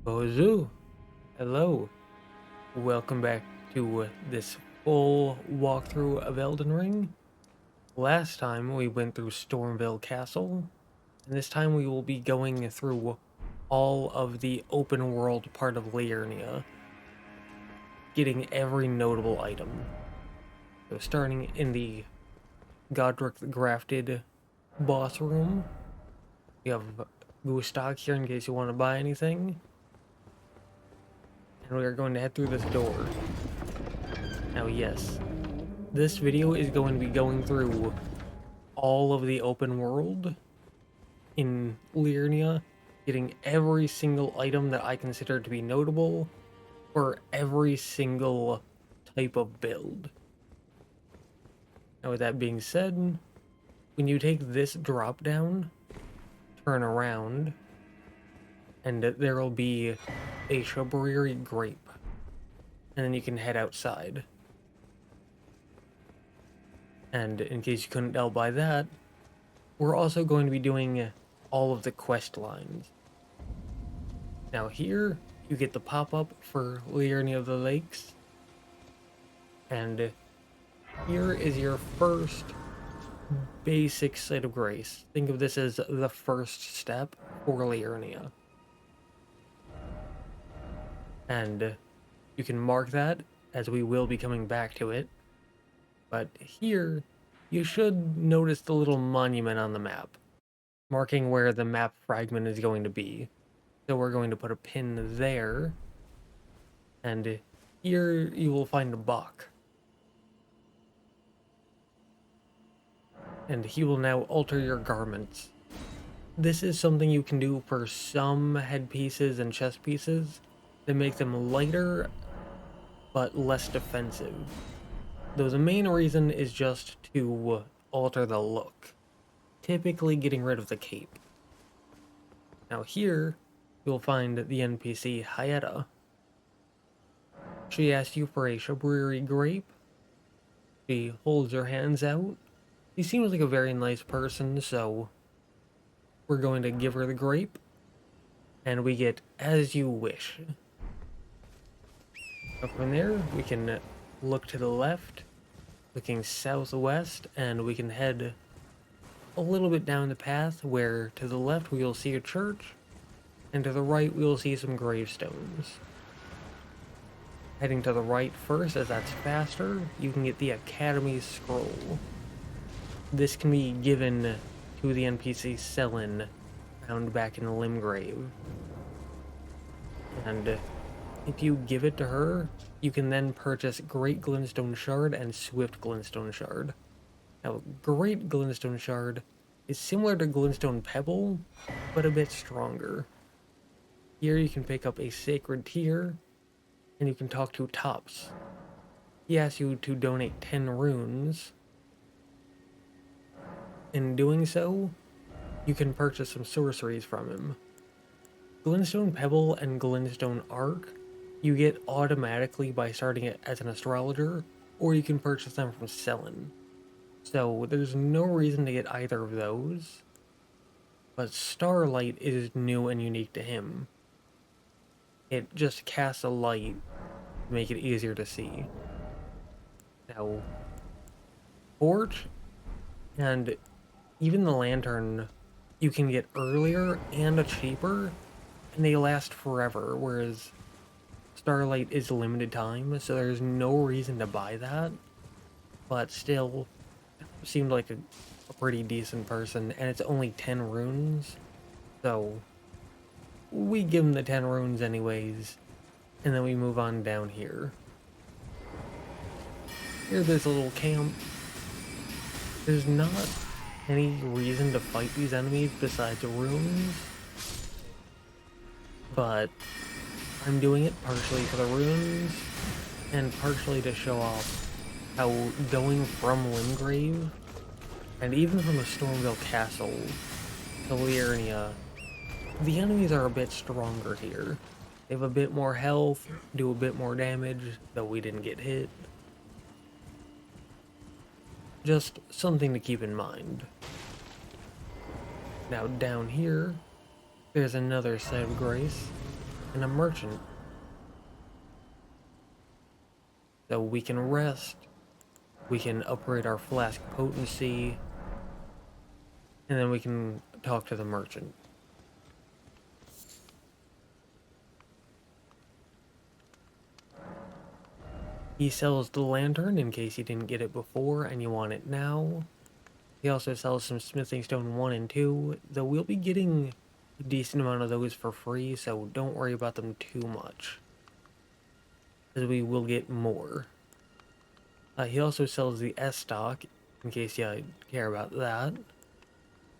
Bonjour. Hello. Welcome back to this full walkthrough of Elden Ring. Last time we went through Stormville Castle, and this time we will be going through all of the open world part of Liurnia, getting every notable item. So starting in the Godric the Grafted boss room, we have Gustak here in case you want to buy anything. And we are going to head through this door. Now, yes, this video is going to be going through all of the open world in Liurnia, getting every single item that I consider to be notable for every single type of build. Now, with that being said, when you take this drop down, turn around, and there will be a Shabriri grape, and then you can head outside. And in case you couldn't tell by that, we're also going to be doing all of the quest lines. Now here, you get the pop-up for Liurnia of the Lakes. And here is your first basic Site of Grace. Think of this as the first step for Liurnia. And you can mark that, as we will be coming back to it. But here, you should notice the little monument on the map, marking where the map fragment is going to be. So we're going to put a pin there, and here you will find a Bach. And he will now alter your garments. This is something you can do for some headpieces and chest pieces that make them lighter, but less defensive. Though the main reason is just to alter the look, typically getting rid of the cape. Now here, you'll find the NPC Hyetta. She asks you for a Shabriri grape. She holds her hands out. She seems like a very nice person, so we're going to give her the grape, and we get As You Wish. Now from there, we can look to the left, looking southwest, and we can head a little bit down the path where to the left we will see a church, and to the right we will see some gravestones. Heading to the right first, as that's faster, you can get the Academy Scroll. This can be given to the NPC Selin, found back in Limgrave. And if you give it to her, you can then purchase Great Glintstone Shard and Swift Glintstone Shard. Now, Great Glintstone Shard is similar to Glintstone Pebble, but a bit stronger. Here you can pick up a Sacred Tear, and you can talk to Tops. He asks you to donate 10 runes. In doing so, you can purchase some sorceries from him. Glintstone Pebble and Glintstone Arc you get automatically by starting it as an astrologer, or you can purchase them from Selin. So there's no reason to get either of those, but Starlight is new and unique to him. It just casts a light to make it easier to see. Now, Torch and even the Lantern you can get earlier and cheaper, and they last forever, whereas Starlight is limited time, so there's no reason to buy that. But still, seemed like a pretty decent person, and it's only 10 runes, so we give him the 10 runes anyways, and then we move on down here. Here's this little camp. There's not any reason to fight these enemies besides runes, but I'm doing it partially for the runes, and partially to show off how going from Limgrave, and even from the Stormville Castle to Liurnia, the enemies are a bit stronger here. They have a bit more health, do a bit more damage, though we didn't get hit. Just something to keep in mind. Now down here, there's another Site of Grace. and a merchant. So we can rest, we can upgrade our flask potency, and then we can talk to the merchant. He sells the lantern in case you didn't get it before and you want it now. He also sells some smithing stone 1 and 2, though we'll be getting a decent amount of those for free, so don't worry about them too much, as we will get more. He also sells the S-Stock, in case you care about that,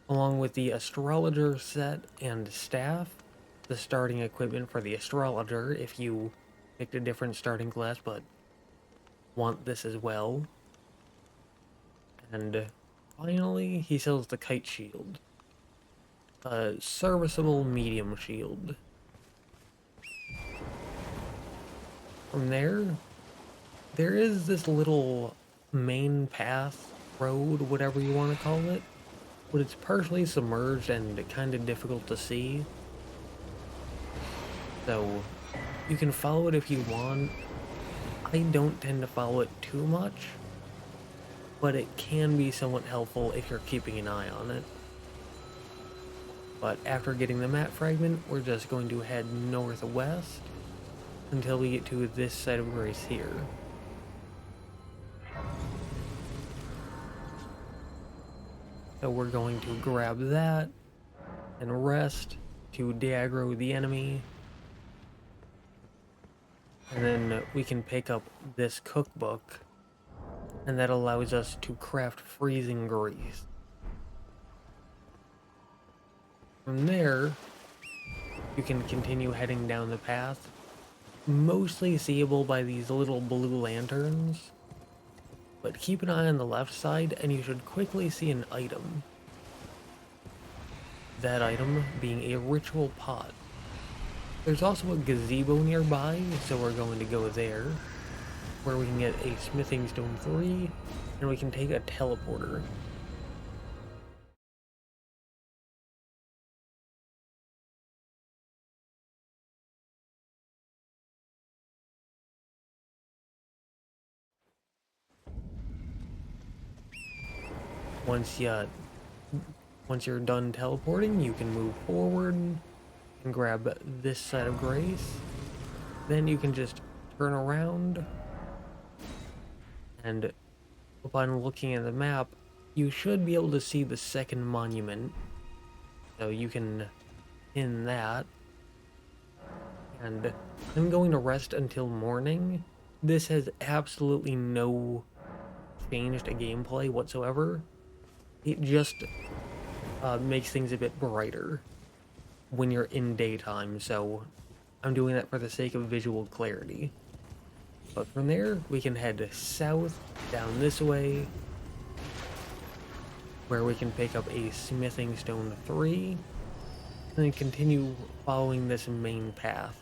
along with the astrologer set and staff, the starting equipment for the astrologer if you picked a different starting class but want this as well. And finally, he sells the kite shield, a serviceable medium shield. From there is this little main path, road, whatever you want to call it, but it's partially submerged and kind of difficult to see. So you can follow it if you want. I don't tend to follow it too much, but it can be somewhat helpful if you're keeping an eye on it. But after getting the map fragment, we're just going to head northwest until we get to this side of Grace here. So we're going to grab that and rest to de-aggro the enemy. And then we can pick up this cookbook, and that allows us to craft freezing grease. From there, you can continue heading down the path, mostly seeable by these little blue lanterns, but keep an eye on the left side and you should quickly see an item. That item being a ritual pot. There's also a gazebo nearby, so we're going to go there, where we can get a smithing stone 3, and we can take a teleporter. Once you're done teleporting, you can move forward and grab this side of Grace. Then you can just turn around, and upon looking at the map, you should be able to see the second monument. So you can pin that. And I'm going to rest until morning. This has absolutely no change to gameplay whatsoever. It just makes things a bit brighter when you're in daytime, so I'm doing that for the sake of visual clarity. But from there, we can head south, down this way, where we can pick up a smithing stone 3, and then continue following this main path.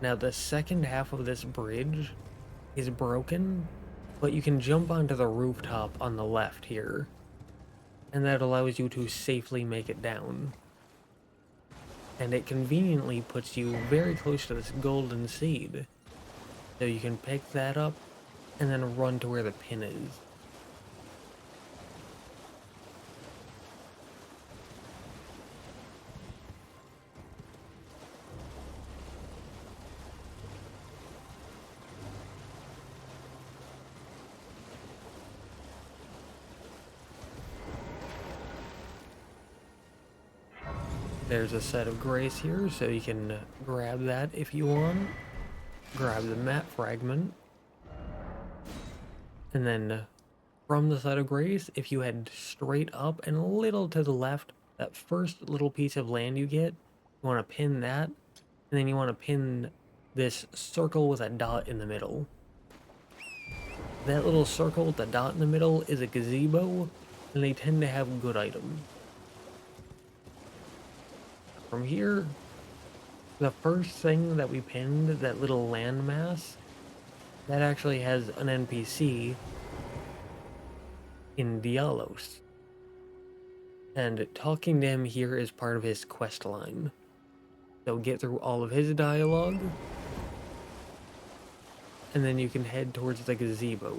Now, the second half of this bridge is broken, but you can jump onto the rooftop on the left here, and that allows you to safely make it down. And it conveniently puts you very close to this golden seed, so you can pick that up and then run to where the pin is. There's a set of grace here, so you can grab that if you want. Grab the map fragment. And then from the set of grace, if you head straight up and a little to the left, that first little piece of land you get, you want to pin that. And then you want to pin this circle with a dot in the middle. That little circle with the dot in the middle is a gazebo, and they tend to have good items. From here, the first thing that we pinned, that little landmass, that actually has an NPC in Dialos. And talking to him here is part of his quest line. So get through all of his dialogue, and then you can head towards the gazebo.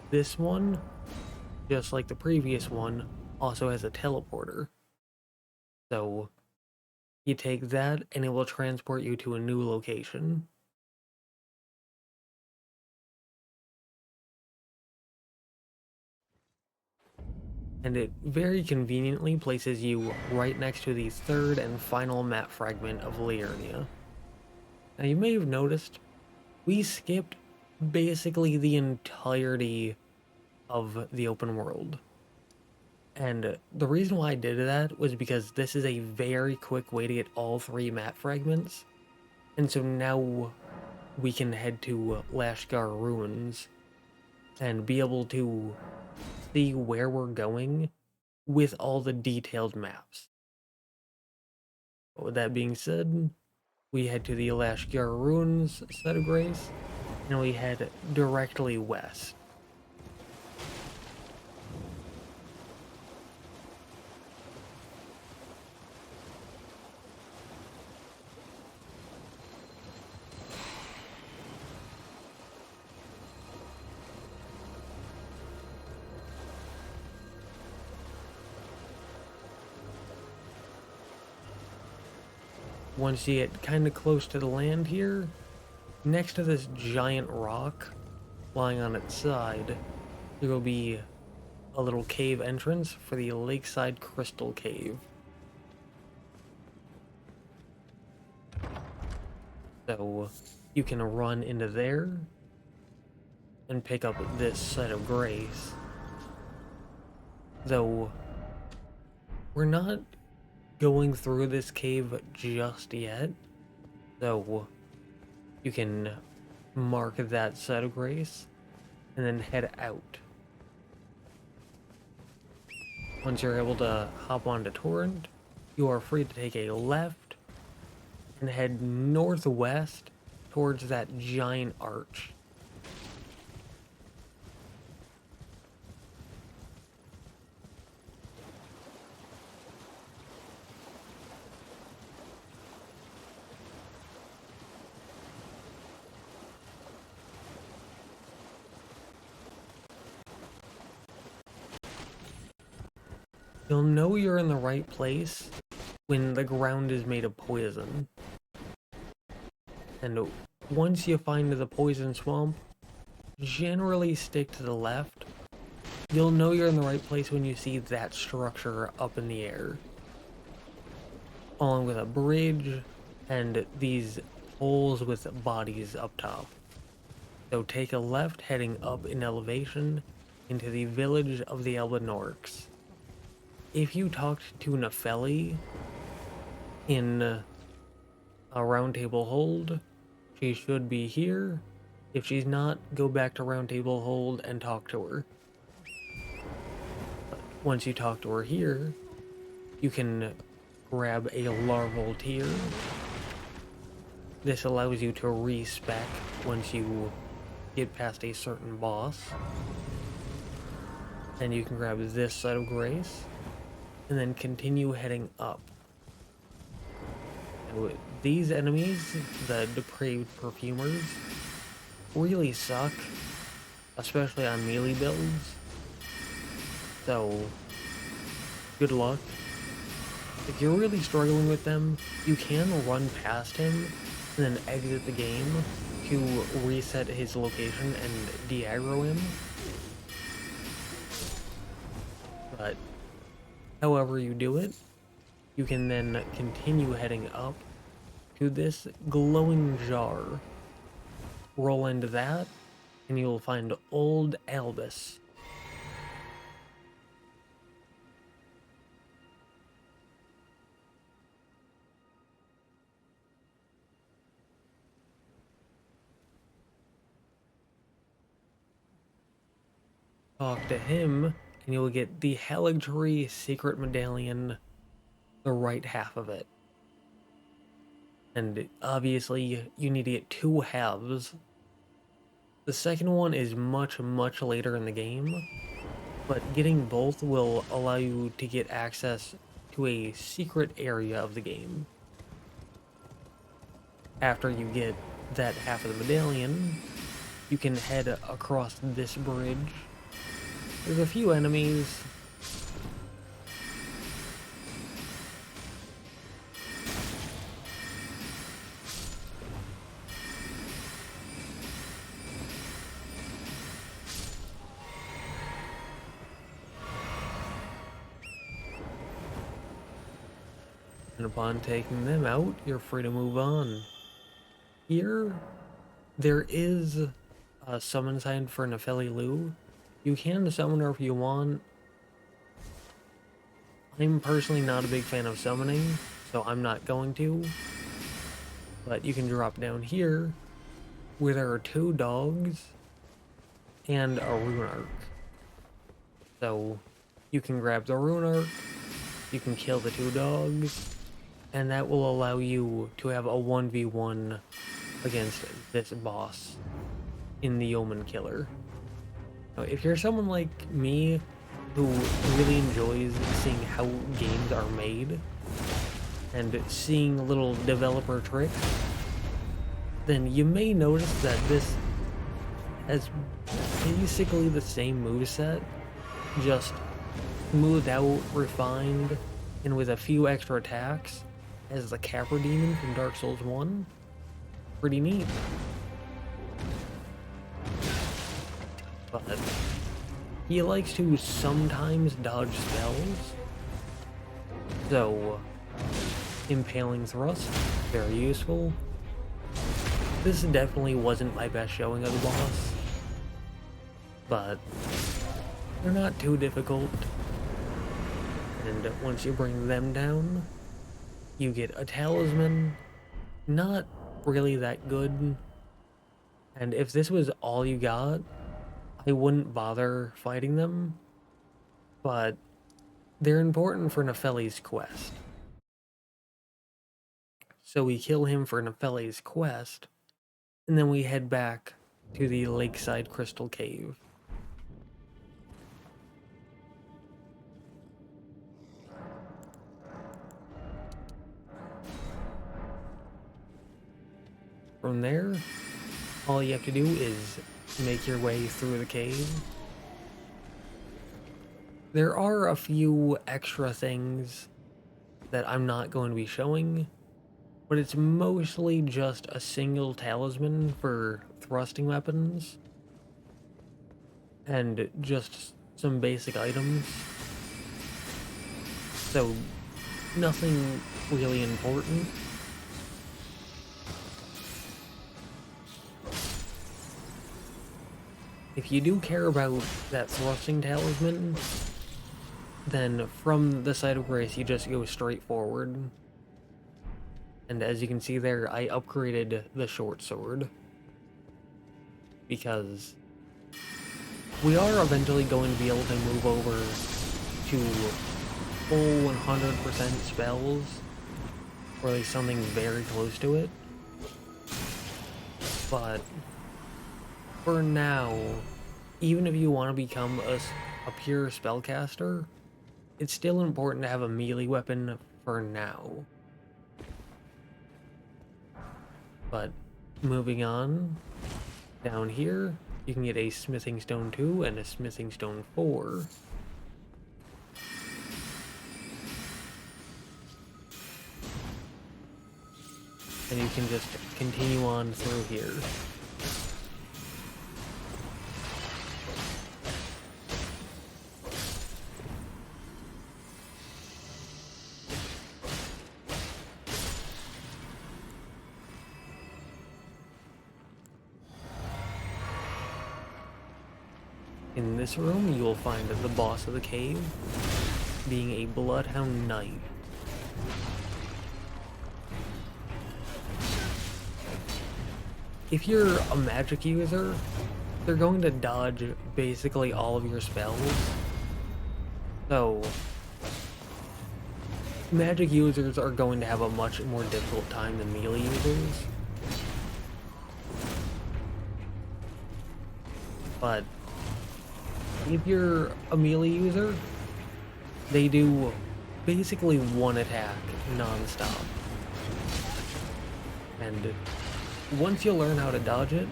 This one, just like the previous one, also has a teleporter. So you take that and it will transport you to a new location. And it very conveniently places you right next to the third and final map fragment of Liurnia. Now you may have noticed, we skipped basically the entirety of the open world. And the reason why I did that was because this is a very quick way to get all 3 map fragments. And so now we can head to Lashgar Ruins and be able to see where we're going with all the detailed maps. But with that being said, we head to the Lashgar Ruins set of grace, and we head directly west. Once you get kind of close to the land here, next to this giant rock lying on its side, there will be a little cave entrance for the Lakeside Crystal Cave. So you can run into there and pick up this set of grace. Though we're not going through this cave just yet, so you can mark that set of grace and then head out. Once you're able to hop onto Torrent, you are free to take a left and head northwest towards that giant arch. You'll know you're in the right place when the ground is made of poison. And once you find the poison swamp, generally stick to the left. You'll know you're in the right place when you see that structure up in the air, along with a bridge and these holes with bodies up top. So take a left heading up in elevation into the village of the Elbenorks. If you talked to Nefeli in a Roundtable Hold, she should be here. If she's not, go back to Roundtable Hold and talk to her. Once you talk to her here, you can grab a larval tier. This allows you to respec once you get past a certain boss. And you can grab this set of grace, and then continue heading up. Now, these enemies, the depraved perfumers, really suck, especially on melee builds. So, good luck. If you're really struggling with them, you can run past him and then exit the game to reset his location and de-aggro him. But however you do it, you can then continue heading up to this glowing jar. Roll into that, and you'll find Old Albus. talk to him, and you'll get the Haligtree Secret Medallion, the right half of it. And obviously, you need to get 2 halves. The second one is much, much later in the game, but getting both will allow you to get access to a secret area of the game. After you get that half of the medallion, you can head across this bridge. There's a few enemies. And upon taking them out, you're free to move on. Here, there is a summon sign for Nefeli Lu. You can summon her if you want. I'm personally not a big fan of summoning, so I'm not going to. But you can drop down here, where there are 2 dogs and a rune arc. So you can grab the rune arc, you can kill the 2 dogs, and that will allow you to have a 1v1 against this boss in the Yeoman Killer. Now, if you're someone like me who really enjoys seeing how games are made and seeing little developer tricks, then you may notice that this has basically the same moveset, just smoothed out, refined, and with a few extra attacks as the Capra Demon from Dark Souls 1. Pretty neat. But he likes to sometimes dodge spells, so Impaling Thrust, very useful. This definitely wasn't my best showing of the boss, but they're not too difficult. And once you bring them down, you get a talisman, not really that good. And if this was all you got, I wouldn't bother fighting them, but they're important for Nefeli's quest. So we kill him for Nefeli's quest, and then we head back to the Lakeside Crystal Cave. From there, all you have to do is make your way through the cave. There are a few extra things that I'm not going to be showing, but it's mostly just a single talisman for thrusting weapons and just some basic items. So nothing really important. If you do care about that thrusting talisman, then from the Site of Grace you just go straight forward. And as you can see there, I upgraded the short sword, because we are eventually going to be able to move over to full 100% spells, or at least something very close to it. But for now, even if you want to become a pure spellcaster, it's still important to have a melee weapon for now. But moving on, down here, you can get a Smithing Stone 2 and a Smithing Stone 4. And you can just continue on through here. In this room, you will find the boss of the cave, being a Bloodhound Knight. If you're a magic user, they're going to dodge basically all of your spells. So, magic users are going to have a much more difficult time than melee users. But if you're a melee user, they do basically one attack non-stop. And once you learn how to dodge it,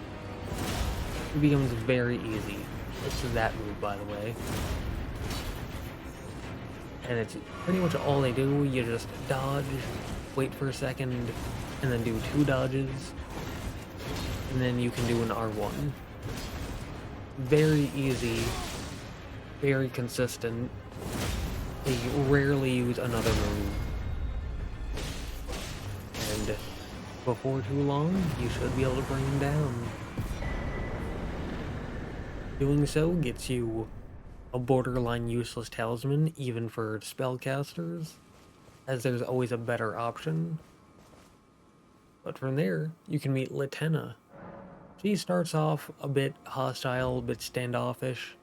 it becomes very easy. It's that move, by the way. And it's pretty much all they do. You just dodge, wait for a second, and then do 2 dodges. And then you can do an R1. Very easy, very consistent. They rarely use another move. And before too long, you should be able to bring them down. Doing so gets you a borderline useless talisman, even for spellcasters, as there's always a better option. But from there, you can meet Liurnia. She starts off a bit hostile, a bit standoffish,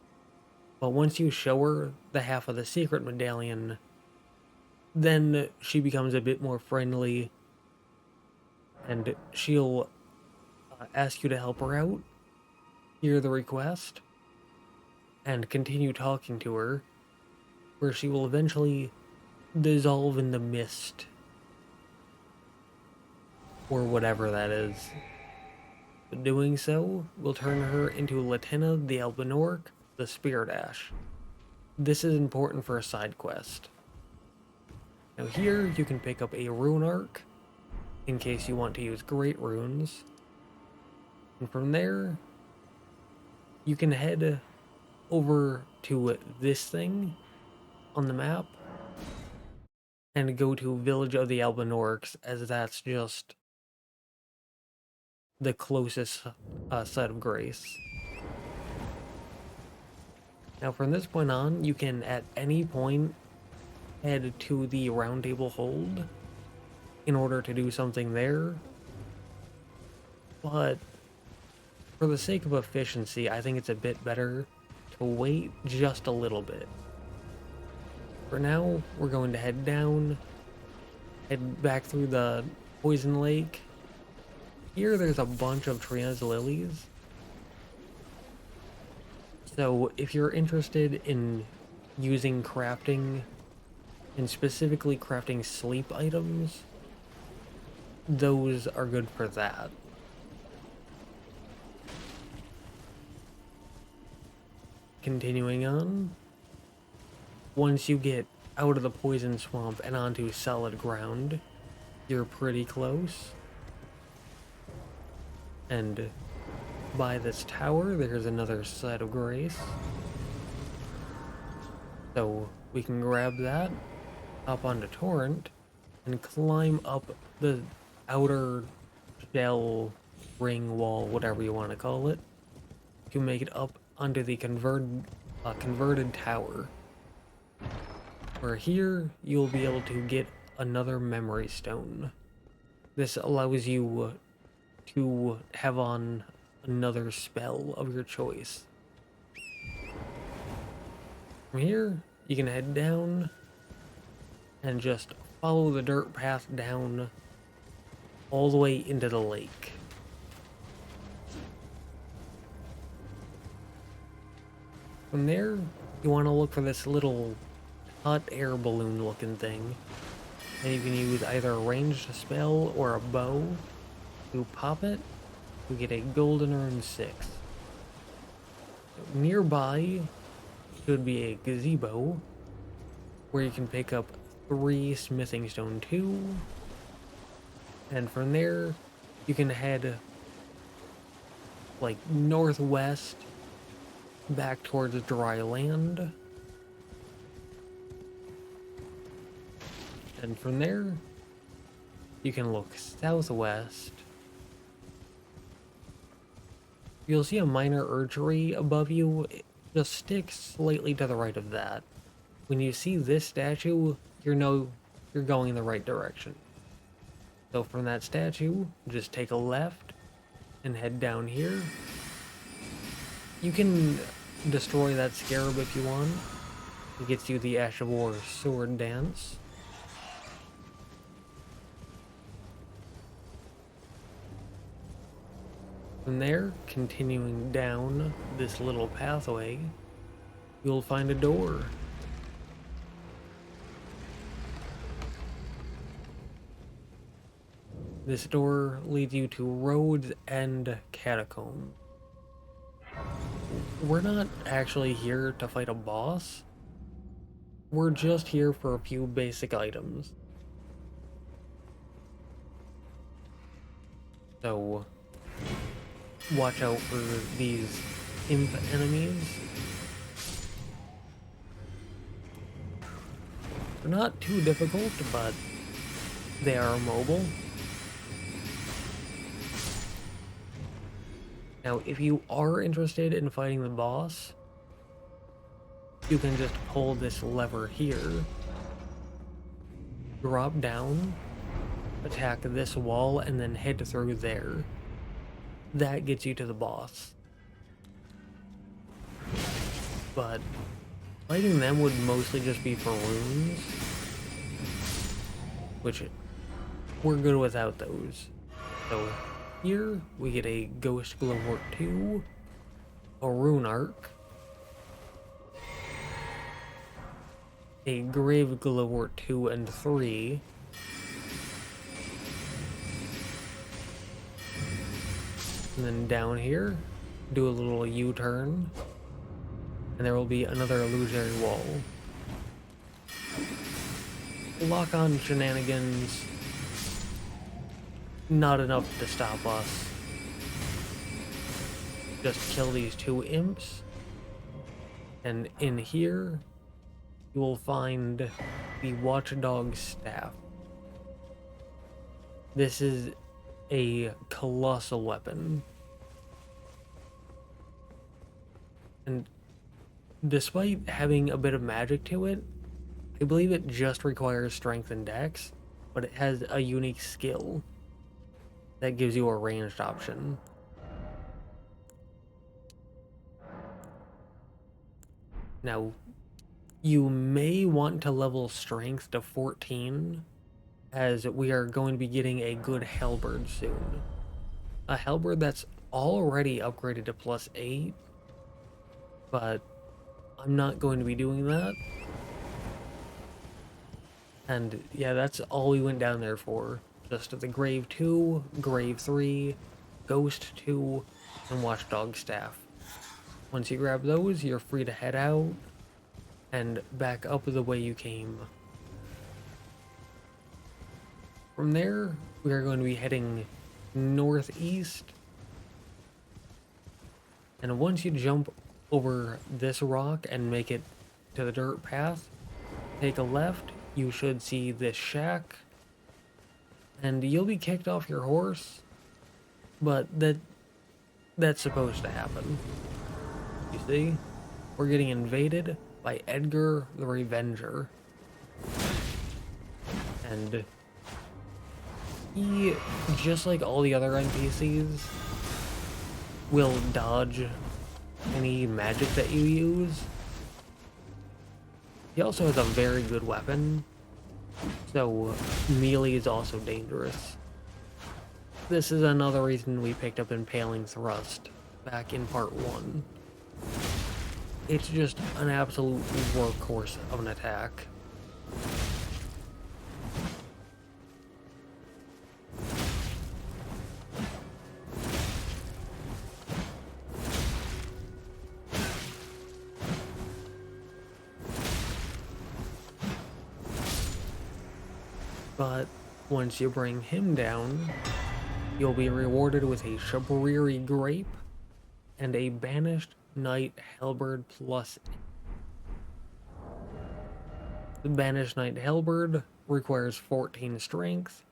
but once you show her the half of the secret medallion, then she becomes a bit more friendly, and she'll ask you to help her out, hear the request, and continue talking to her, where she will eventually dissolve in the mist, or whatever that is. But doing so will turn her into Liurnia the Elven Orc, the Spirit Ash. This is important for a side quest. Now here you can pick up a rune arc, in case you want to use great runes. And from there, you can head over to this thing on the map and go to Village of the Elven Orcs, as that's just the closest site of grace. Now from this point on, you can at any point head to the Roundtable hold in order to do something there, but for the sake of efficiency, I think it's a bit better to wait just a little bit. For now, we're going to head down, head back through the Poison Lake. Here there's a bunch of Trina's lilies. So if you're interested in using crafting, and specifically crafting sleep items, those are good for that. Continuing on, once you get out of the poison swamp and onto solid ground, you're pretty close. And by this tower, there's another site of grace. So we can grab that, hop onto Torrent, and climb up the outer shell, ring, wall, whatever you want to call it, to make it up onto the converted tower. Where here, you'll be able to get another memory stone. This allows you to have on another spell of your choice. From here, you can head down and just follow the dirt path down all the way into the lake. From there, you want to look for this little hot air balloon looking thing, and you can use either a ranged spell or a bow to pop it to get a golden rune 6. Nearby should be a gazebo where you can pick up 3 smithing stone 2, and from there you can head like northwest back towards dry land, and from there you can look southwest. You'll see a minor archery above you. Just stick slightly to the right of that. When you see this statue, you're going in the right direction. So from that statue, just take a left and head down here. You can destroy that scarab if you want. It gets you the Ash of War sword dance. From there, continuing down this little pathway, you'll find a door. This door leads you to Road's End Catacomb. We're not actually here to fight a boss. We're just here for a few basic items. So, watch out for these imp enemies. They're not too difficult, but they are mobile. Now, if you are interested in fighting the boss, you can just pull this lever here, drop down, attack this wall, and then head through there. That gets you to the boss. But fighting them would mostly just be for runes, which we're good without those. So here we get a Ghost Glowwort 2, a Rune Arc, a Grave Glowwort 2 and 3, and then down here, do a little U-turn, and there will be another illusionary wall. Lock-on shenanigans, not enough to stop us. Just kill these two imps, and in here, you will find the Watchdog Staff. This is a colossal weapon. And despite having a bit of magic to it, I believe it just requires strength and dex, but it has a unique skill that gives you a ranged option. Now, you may want to level strength to 14, as we are going to be getting a good halberd soon. A halberd that's already upgraded to +8, but I'm not going to be doing that. And yeah, that's all we went down there for. Just the Grave 2, Grave 3, Ghost 2, and Watchdog Staff. Once you grab those, you're free to head out and back up the way you came. From there, we are going to be heading northeast. And once you jump over this rock and make it to the dirt path, take a left, you should see this shack. And you'll be kicked off your horse, but that's supposed to happen. You see? We're getting invaded by Edgar the Revenger. And he, just like all the other NPCs, will dodge any magic that you use. He also has a very good weapon, so melee is also dangerous. This is another reason we picked up Impaling Thrust back in part 1. It's just an absolute workhorse of an attack. But once you bring him down, you'll be rewarded with a Shabriri Grape and a Banished Knight Halberd plus. The Banished Knight Halberd requires 14 strength.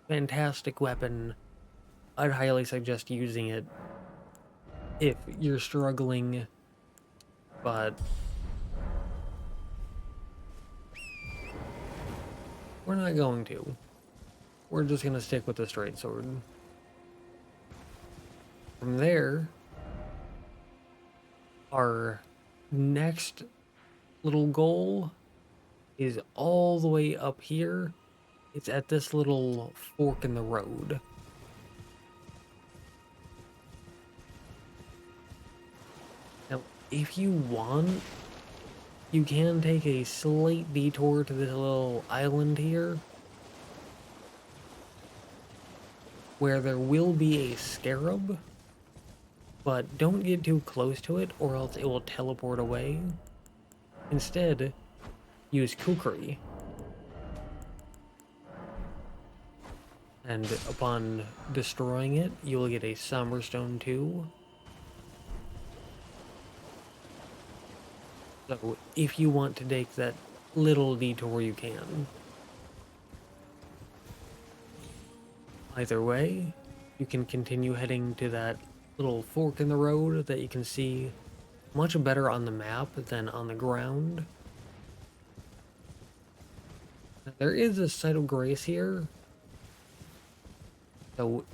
Fantastic weapon. I'd highly suggest using it if you're struggling, but we're not going to. We're just going to stick with the straight sword. From there, Our next little goal is all the way up here. It's at this little fork in the road. Now, if you want, you can take a slight detour to this little island here, where there will be a scarab, but don't get too close to it or else it will teleport away. Instead, use kukri. And upon destroying it, you will get a somber stone too. So if you want to take that little detour, you can. Either way, you can continue heading to that little fork in the road that you can see much better on the map than on the ground. There is a site of grace here, so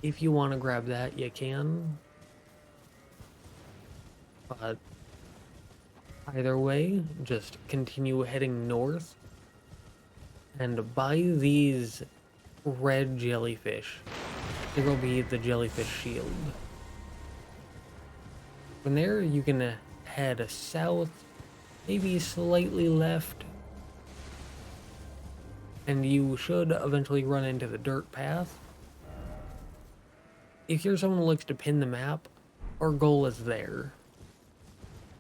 if you want to grab that, you can. But either way, just continue heading north and buy these red jellyfish. There will be the jellyfish shield. From there, you can head south, maybe slightly left, and you should eventually run into the dirt path. If you're someone who likes to pin the map, our goal is there,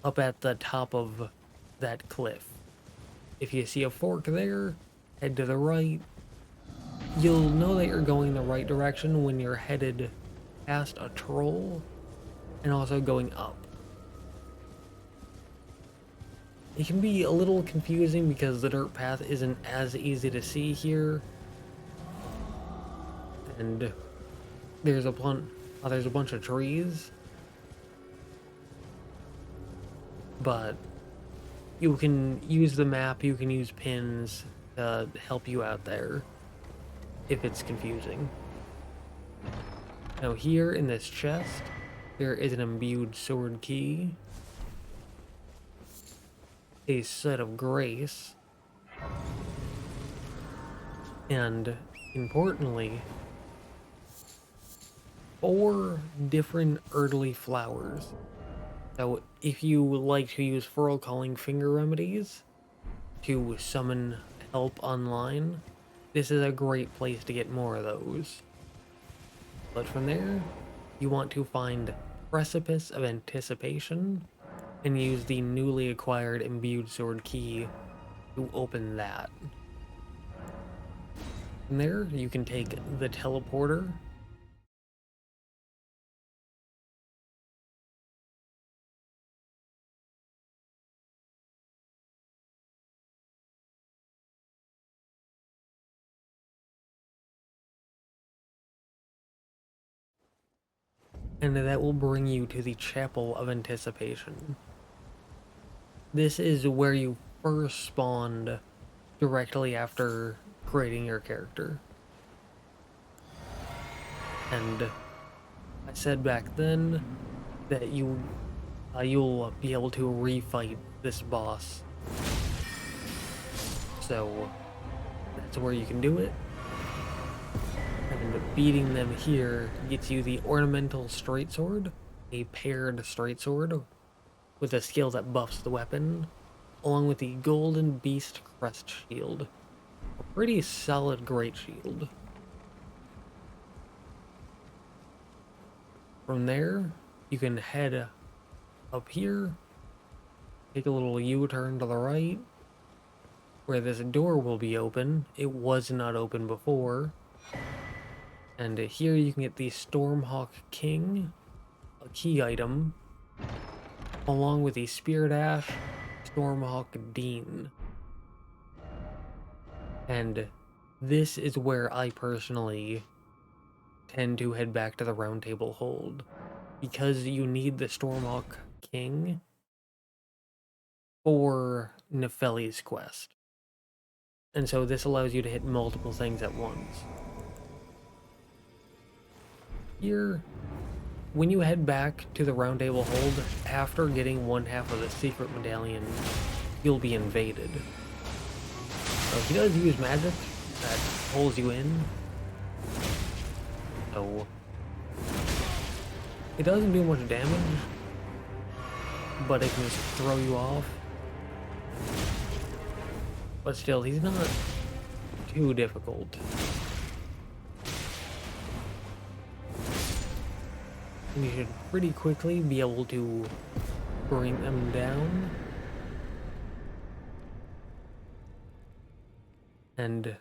up at the top of that cliff. If you see a fork there, head to the right. You'll know that you're going the right direction when you're headed past a troll and also going up. It can be a little confusing because the dirt path isn't as easy to see here. And there's a bunch of trees. But you can use the map, you can use pins to help you out there if it's confusing. Now here in this chest, there is an imbued sword key, a set of grace, and importantly, 4 different earthly flowers. So if you like to use Furl Calling Finger Remedies to summon help online, this is a great place to get more of those. But from there, you want to find Precipice of Anticipation and use the newly acquired Imbued Sword Key to open that. From there, you can take the teleporter and that will bring you to the Chapel of Anticipation. This is where you first spawned directly after creating your character. And I said back then that you'll be able to refight this boss. So that's where you can do it. And beating them here gets you the Ornamental Straight Sword, a paired straight sword with a skill that buffs the weapon, along with the Golden Beast Crest Shield. A pretty solid great shield. From there, you can head up here, take a little U-turn to the right, where this door will be open. It was not open before. And here you can get the Stormhawk King, a key item, along with the Spirit Ash, Stormhawk Dean. And this is where I personally tend to head back to the Roundtable hold, because you need the Stormhawk King for Nefeli's quest. And so this allows you to hit multiple things at once. Here, when you head back to the Roundtable hold, after getting one half of the secret medallion, you'll be invaded. So he does use magic that pulls you in. So it doesn't do much damage, but it can just throw you off. But still, he's not too difficult. You should pretty quickly be able to bring them down. And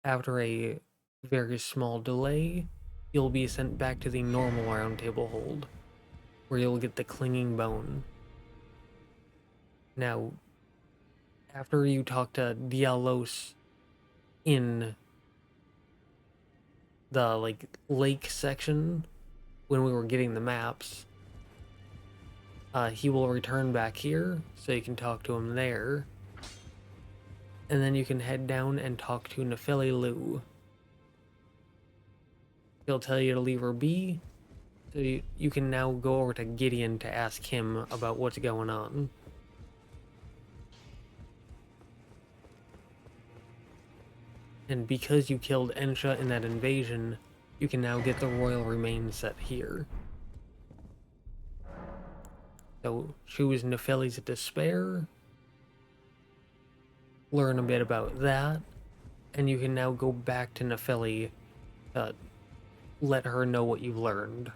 after a very small delay, you'll be sent back to the normal Roundtable hold, where you'll get the clinging bone. Now, after you talk to Dialos in the lake section, when we were getting the maps, he will return back here, so you can talk to him there. And then you can head down and talk to Nephili Lu. He'll tell you to leave her be, so you can now go over to Gideon to ask him about what's going on. And because you killed Ensha in that invasion, you can now get the Royal Remains set here. So choose Nephili's Despair, learn a bit about that, and you can now go back to Nephili to let her know what you've learned.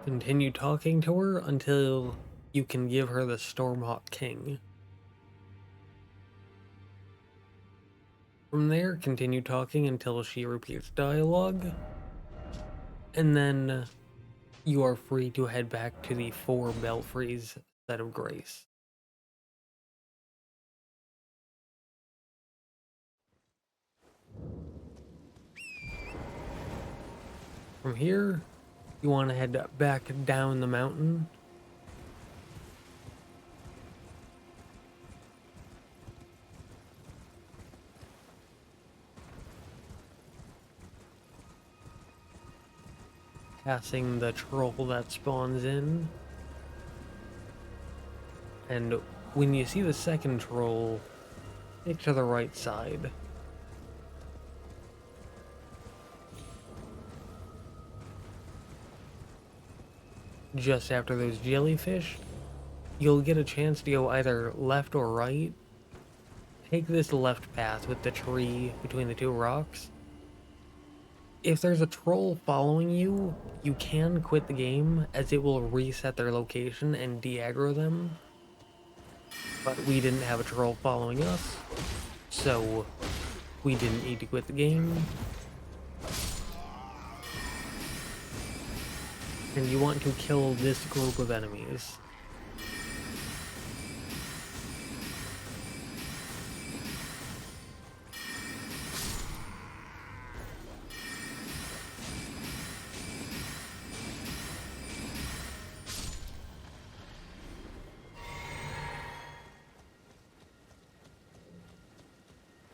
Continue talking to her until you can give her the Stormhawk King. From there, continue talking until she repeats dialogue, and then you are free to head back to the 4 Belfries set of grace. From here, you want to head back down the mountain. Passing the troll that spawns in. And when you see the second troll, stick to the right side. Just after those jellyfish, you'll get a chance to go either left or right. Take this left path with the tree between the 2 rocks. If there's a troll following you, you can quit the game, as it will reset their location and de-aggro them. But we didn't have a troll following us, so we didn't need to quit the game. And you want to kill this group of enemies.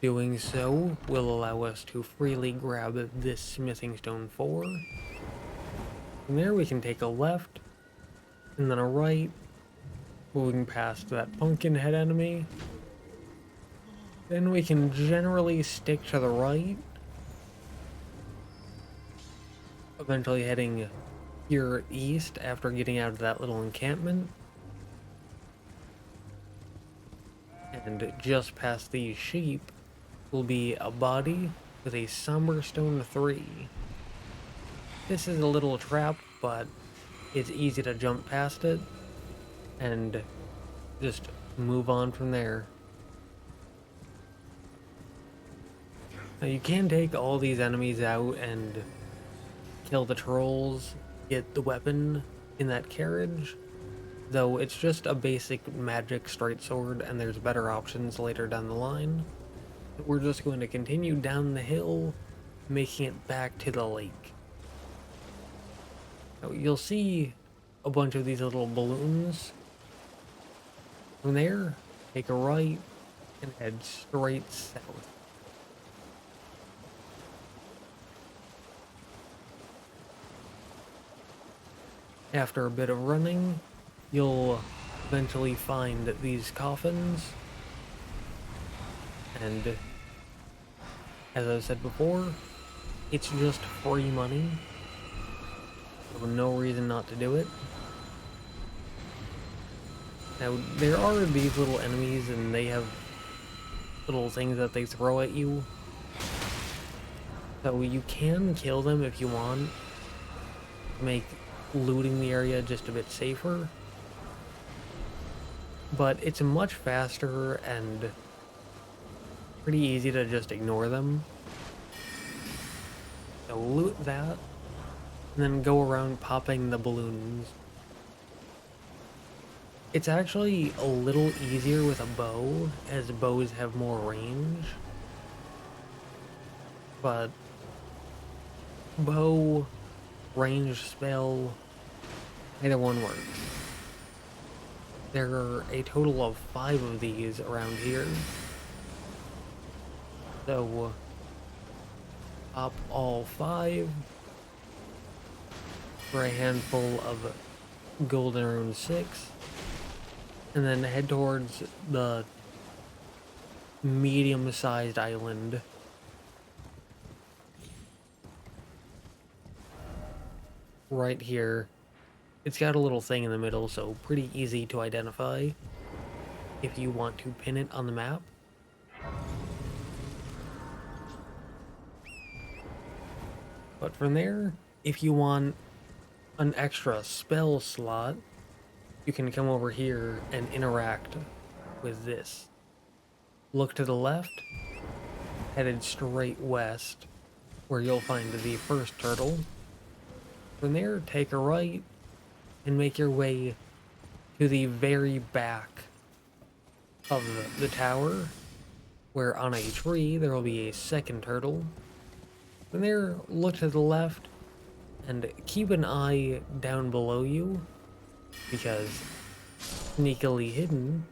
Doing so will allow us to freely grab this smithing stone 4. From there we can take a left, and then a right, moving past that pumpkin head enemy. Then we can generally stick to the right, eventually heading here east after getting out of that little encampment. And just past these sheep will be a body with a somber stone 3. This is a little trap, but it's easy to jump past it and just move on from there. Now you can take all these enemies out and kill the trolls, get the weapon in that carriage, though it's just a basic magic straight sword and there's better options later down the line. We're just going to continue down the hill, making it back to the lake. Now, you'll see a bunch of these little balloons. From there, take a right and head straight south. After a bit of running, you'll eventually find these coffins, and as I said before, it's just free money, so no reason not to do it. Now, there are these little enemies, and they have little things that they throw at you, so you can kill them if you want to make looting the area just a bit safer, but it's much faster and pretty easy to just ignore them. So loot that, and then go around popping the balloons. It's actually a little easier with a bow, as bows have more range, but bow, range spell, either one works. There are a total of 5 of these around here. So, pop all 5 for a handful of golden rune 6, and then head towards the medium-sized island. Right here. It's got a little thing in the middle, so pretty easy to identify if you want to pin it on the map. But from there, if you want an extra spell slot, you can come over here and interact with this. Look to the left, headed straight west, where you'll find the first turtle. From there, take a right, and make your way to the very back of the tower, where on a tree there will be a second turtle. From there, look to the left, and keep an eye down below you, because sneakily hidden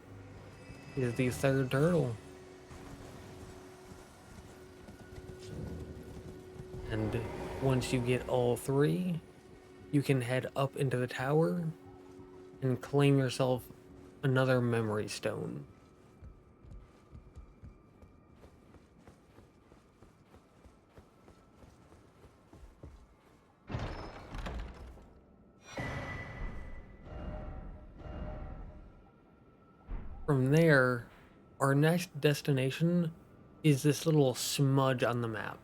is the third turtle. And once you get all 3, you can head up into the tower and claim yourself another memory stone. From there, our next destination is this little smudge on the map.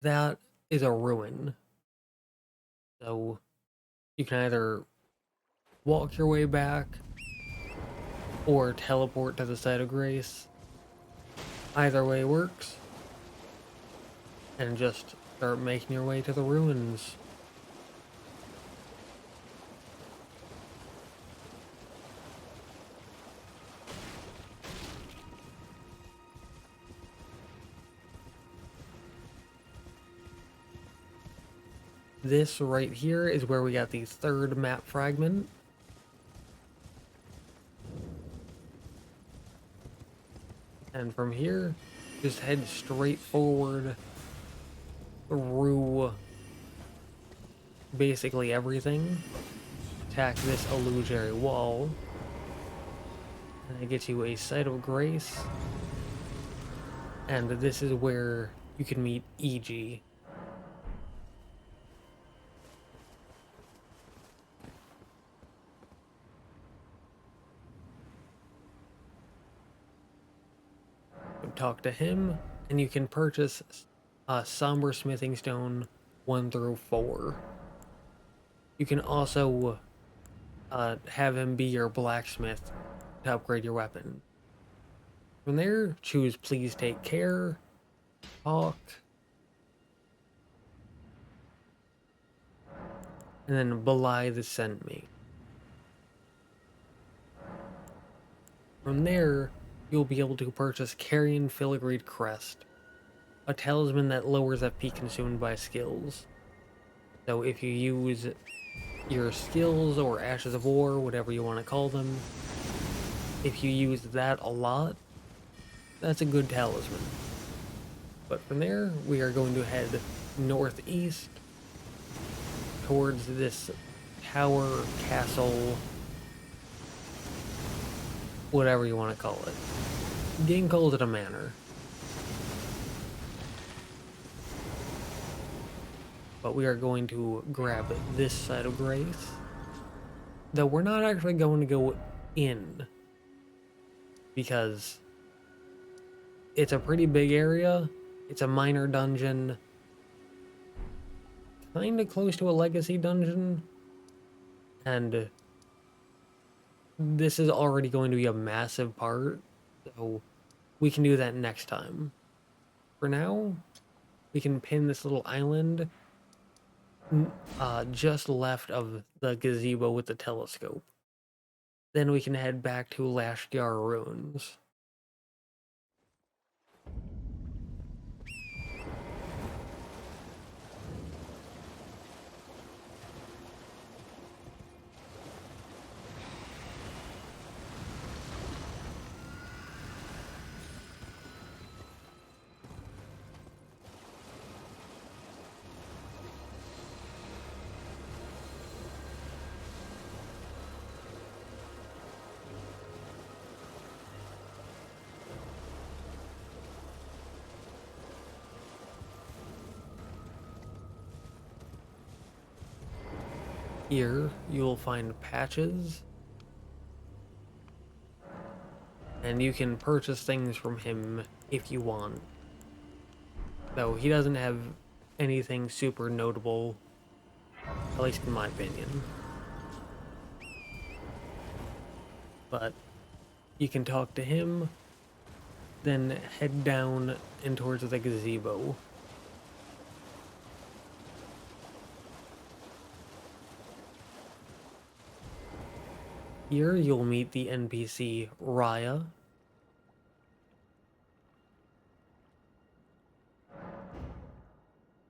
That is a ruin. So you can either walk your way back or teleport to the site of grace. Either way works. And just start making your way to the ruins. This right here is where we got the third map fragment. And from here, just head straight forward through basically everything. Attack this illusory wall. And it gets you a site of grace. And this is where you can meet E.G. Talk to him, and you can purchase a somber smithing stone 1 through 4. You can also have him be your blacksmith to upgrade your weapon. From there, choose please take care, talk, and then belie the sent me. From there, you'll be able to purchase Carrion Filigreed Crest, a talisman that lowers FP consumed by skills. So if you use your skills or Ashes of War, whatever you want to call them, if you use that a lot, that's a good talisman. But from there, we are going to head northeast towards this tower, castle, whatever you want to call it. Game calls it a manor. But we are going to grab this side of Grace. Though we're not actually going to go in, because it's a pretty big area. It's a minor dungeon, kind of close to a legacy dungeon, and this is already going to be a massive part, so we can do that next time. For now, we can pin this little island just left of the gazebo with the telescope. Then we can head back to Lashgar Ruins. Here, you will find patches, and you can purchase things from him if you want. Though he doesn't have anything super notable, at least in my opinion. But you can talk to him, then head down and towards the gazebo. Here you'll meet the NPC Raya.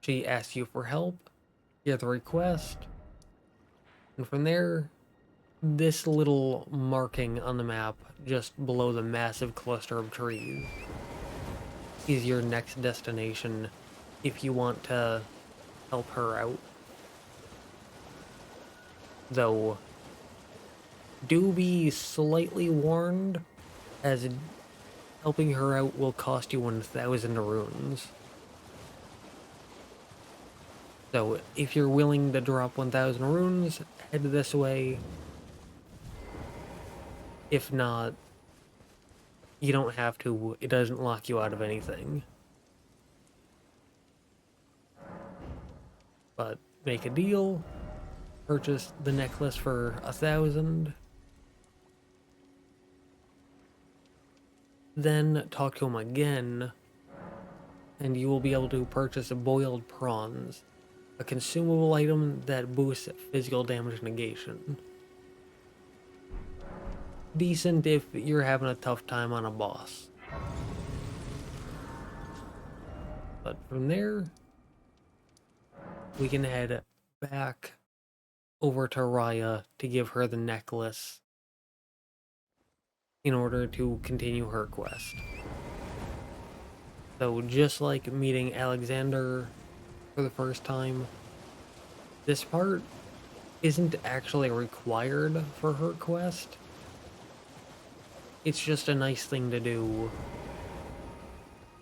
She asks you for help, you have the request, and from there, this little marking on the map just below the massive cluster of trees is your next destination if you want to help her out. Though, do be slightly warned, as helping her out will cost you 1,000 runes. So, if you're willing to drop 1,000 runes, head this way. If not, you don't have to. It doesn't lock you out of anything. But make a deal. Purchase the necklace for 1,000. Then talk to him again, and you will be able to purchase boiled prawns, a consumable item that boosts physical damage negation. Decent if you're having a tough time on a boss. But from there, we can head back over to Raya to give her the necklace in order to continue her quest. So just like meeting Alexander for the first time, this part isn't actually required for her quest. It's just a nice thing to do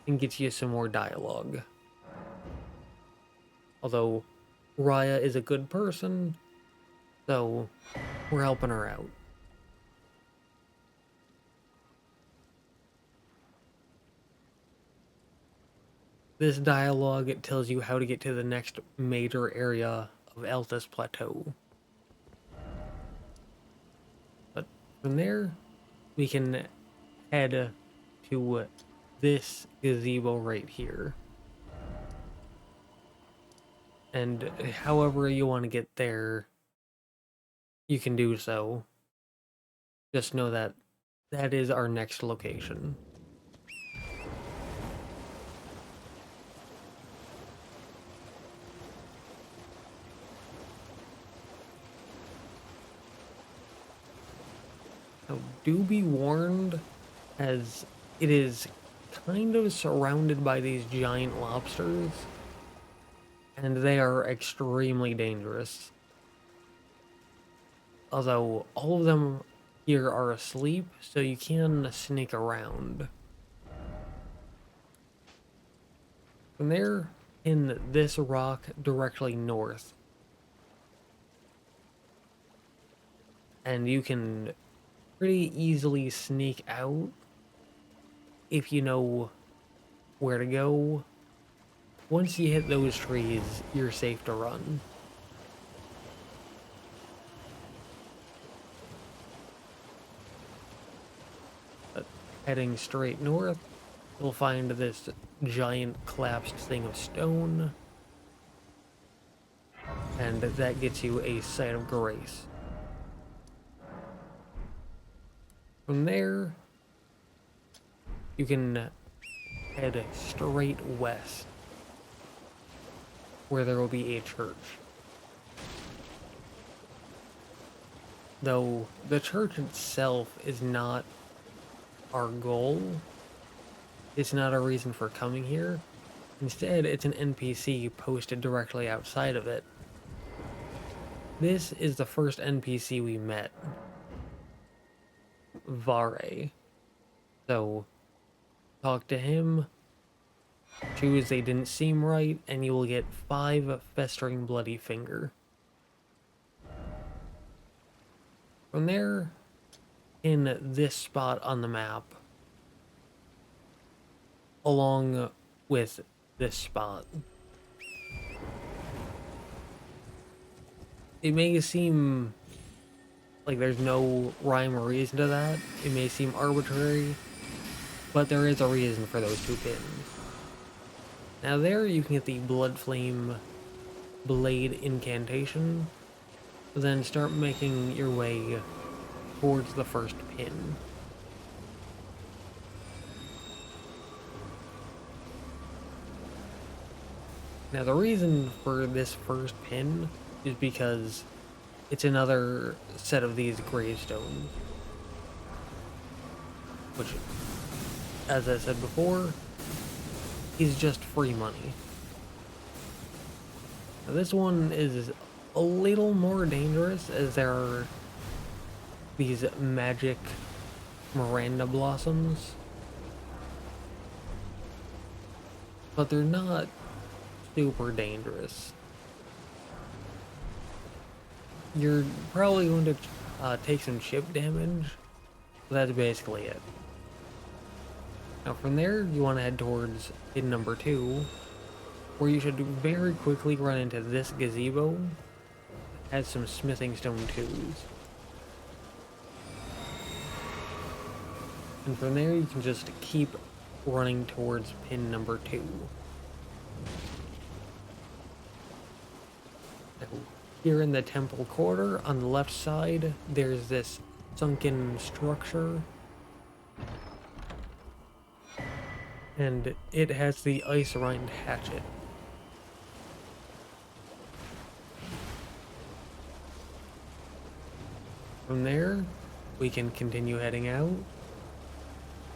and gets you some more dialogue. Although Raya is a good person, so we're helping her out. This dialogue, it tells you how to get to the next major area of Altus Plateau. But from there, we can head to this gazebo right here. And however you want to get there, you can do so. Just know that that is our next location. Now, do be warned, as it is kind of surrounded by these giant lobsters, and they are extremely dangerous. Although all of them here are asleep, so you can sneak around. From there, in this rock directly north, and you can pretty easily sneak out if you know where to go. Once you hit those trees, you're safe to run. But heading straight north, you'll find this giant collapsed thing of stone, and that gets you a site of grace. From there, you can head straight west, where there will be a church. Though the church itself is not our goal, it's not a reason for coming here. Instead, it's an NPC posted directly outside of it. This is the first NPC we met, Vare. So, talk to him, choose they didn't seem right, and you will get 5 festering bloody finger. From there, in this spot on the map, along with this spot, it may seem like there's no rhyme or reason to that. It may seem arbitrary, but there is a reason for those 2 pins. Now there you can get the Blood Flame Blade incantation, then start making your way towards the first pin. Now the reason for this first pin is because it's another set of these gravestones, which, as I said before, is just free money. Now this one is a little more dangerous, as there are these magic Miranda blossoms, but they're not super dangerous. You're probably going to take some chip damage, but that's basically it. Now from there, you want to head towards pin number 2, where you should very quickly run into this gazebo. It has some smithing stone 2s. And from there, you can just keep running towards pin number 2. Now, here in the temple quarter, on the left side, there's this sunken structure. And it has the ice rind hatchet. From there, we can continue heading out.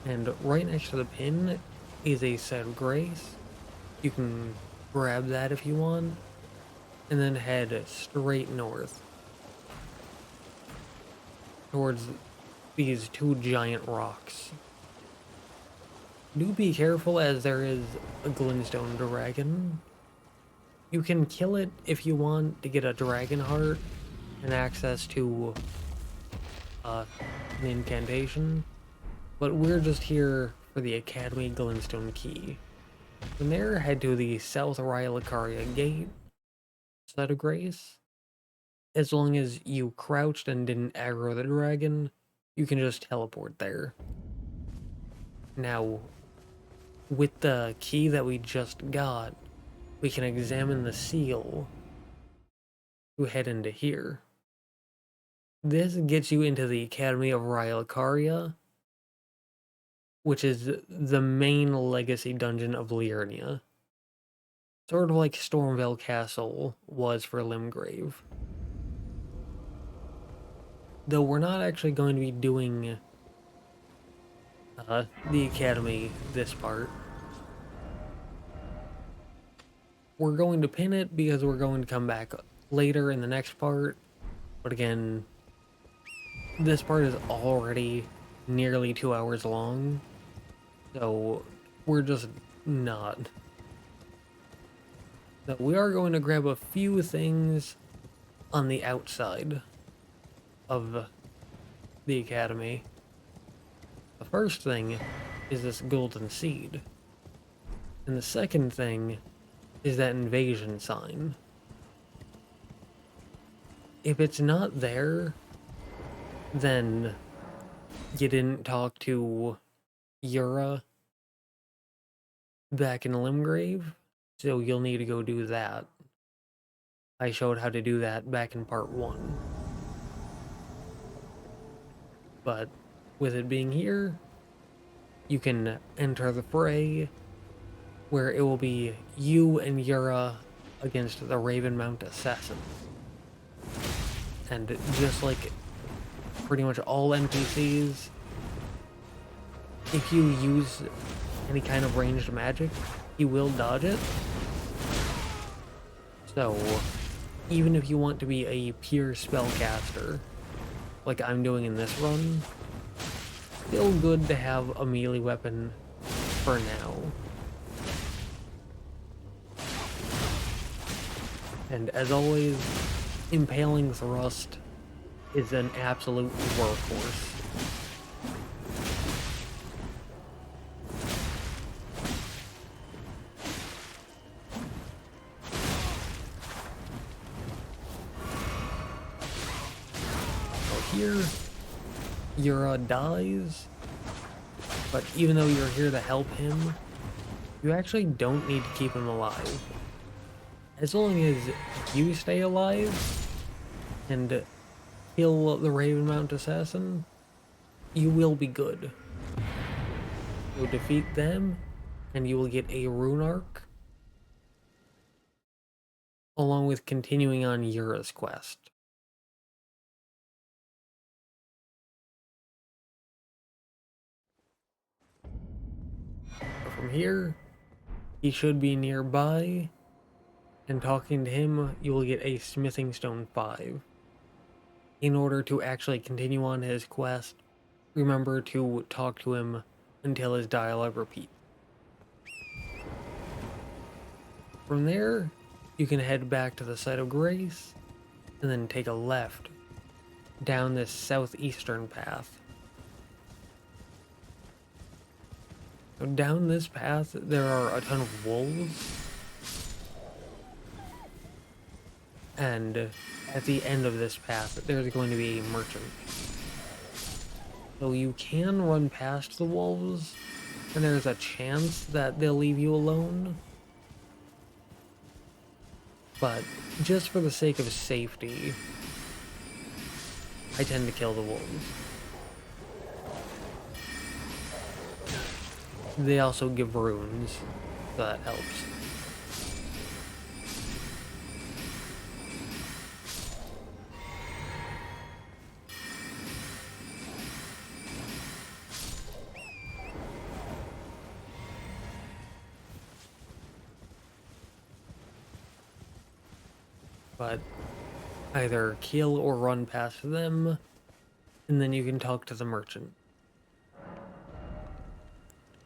And right next to the pin is a set of grace. You can grab that if you want, and then head straight north towards these 2 giant rocks. Do be careful, as there is a glintstone dragon. You can kill it if you want to get a dragon heart and access to an incantation, but we're just here for the Academy glintstone key. From there, head to the South Rylakaria gate, set of grace. As long as you crouched and didn't aggro the dragon, you can just teleport there. Now, with the key that we just got, we can examine the seal to head into here. This gets you into the Academy of Rylakaria, which is the main legacy dungeon of Liurnia. Sort of like Stormvale Castle was for Limgrave. Though we're not actually going to be doing the Academy this part. We're going to pin it because we're going to come back later in the next part. But again, this part is already nearly 2 hours long. So we're just not. So we are going to grab a few things on the outside of the Academy. The first thing is this golden seed. And the second thing is that invasion sign. If it's not there, then you didn't talk to Yura back in Limgrave, so you'll need to go do that. I showed how to do that back in part 1. But with it being here, you can enter the fray, where it will be you and Yura against the Ravenmount Assassin. And just like pretty much all NPCs, if you use any kind of ranged magic, he will dodge it. So, even if you want to be a pure spellcaster, like I'm doing in this run, still good to have a melee weapon for now. And as always, Impaling Thrust is an absolute workhorse. So here, Yura dies, but even though you're here to help him, you actually don't need to keep him alive. As long as you stay alive and kill the Ravenmount Assassin, you will be good. You'll defeat them, and you will get a rune arc, along with continuing on Yura's quest. From here, he should be nearby, and talking to him, you will get a Smithing Stone 5. In order to actually continue on his quest, remember to talk to him until his dialogue repeats. From there, you can head back to the Site of Grace, and then take a left down this southeastern path. So down this path, there are a ton of wolves. And at the end of this path, there's going to be a merchant. So you can run past the wolves, and there's a chance that they'll leave you alone. But just for the sake of safety, I tend to kill the wolves. They also give runes, so that helps. But either kill or run past them, and then you can talk to the merchant.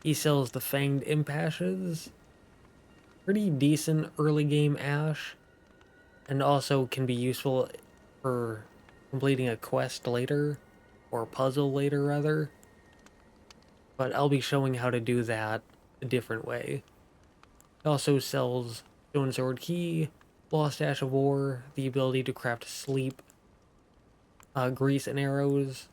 He sells the Fanged Impashes, pretty decent early game ash, and also can be useful for completing a quest later, or puzzle later rather. But I'll be showing how to do that a different way. It also sells Stone Sword Key, Lost Ash of War, the ability to craft sleep, grease and arrows,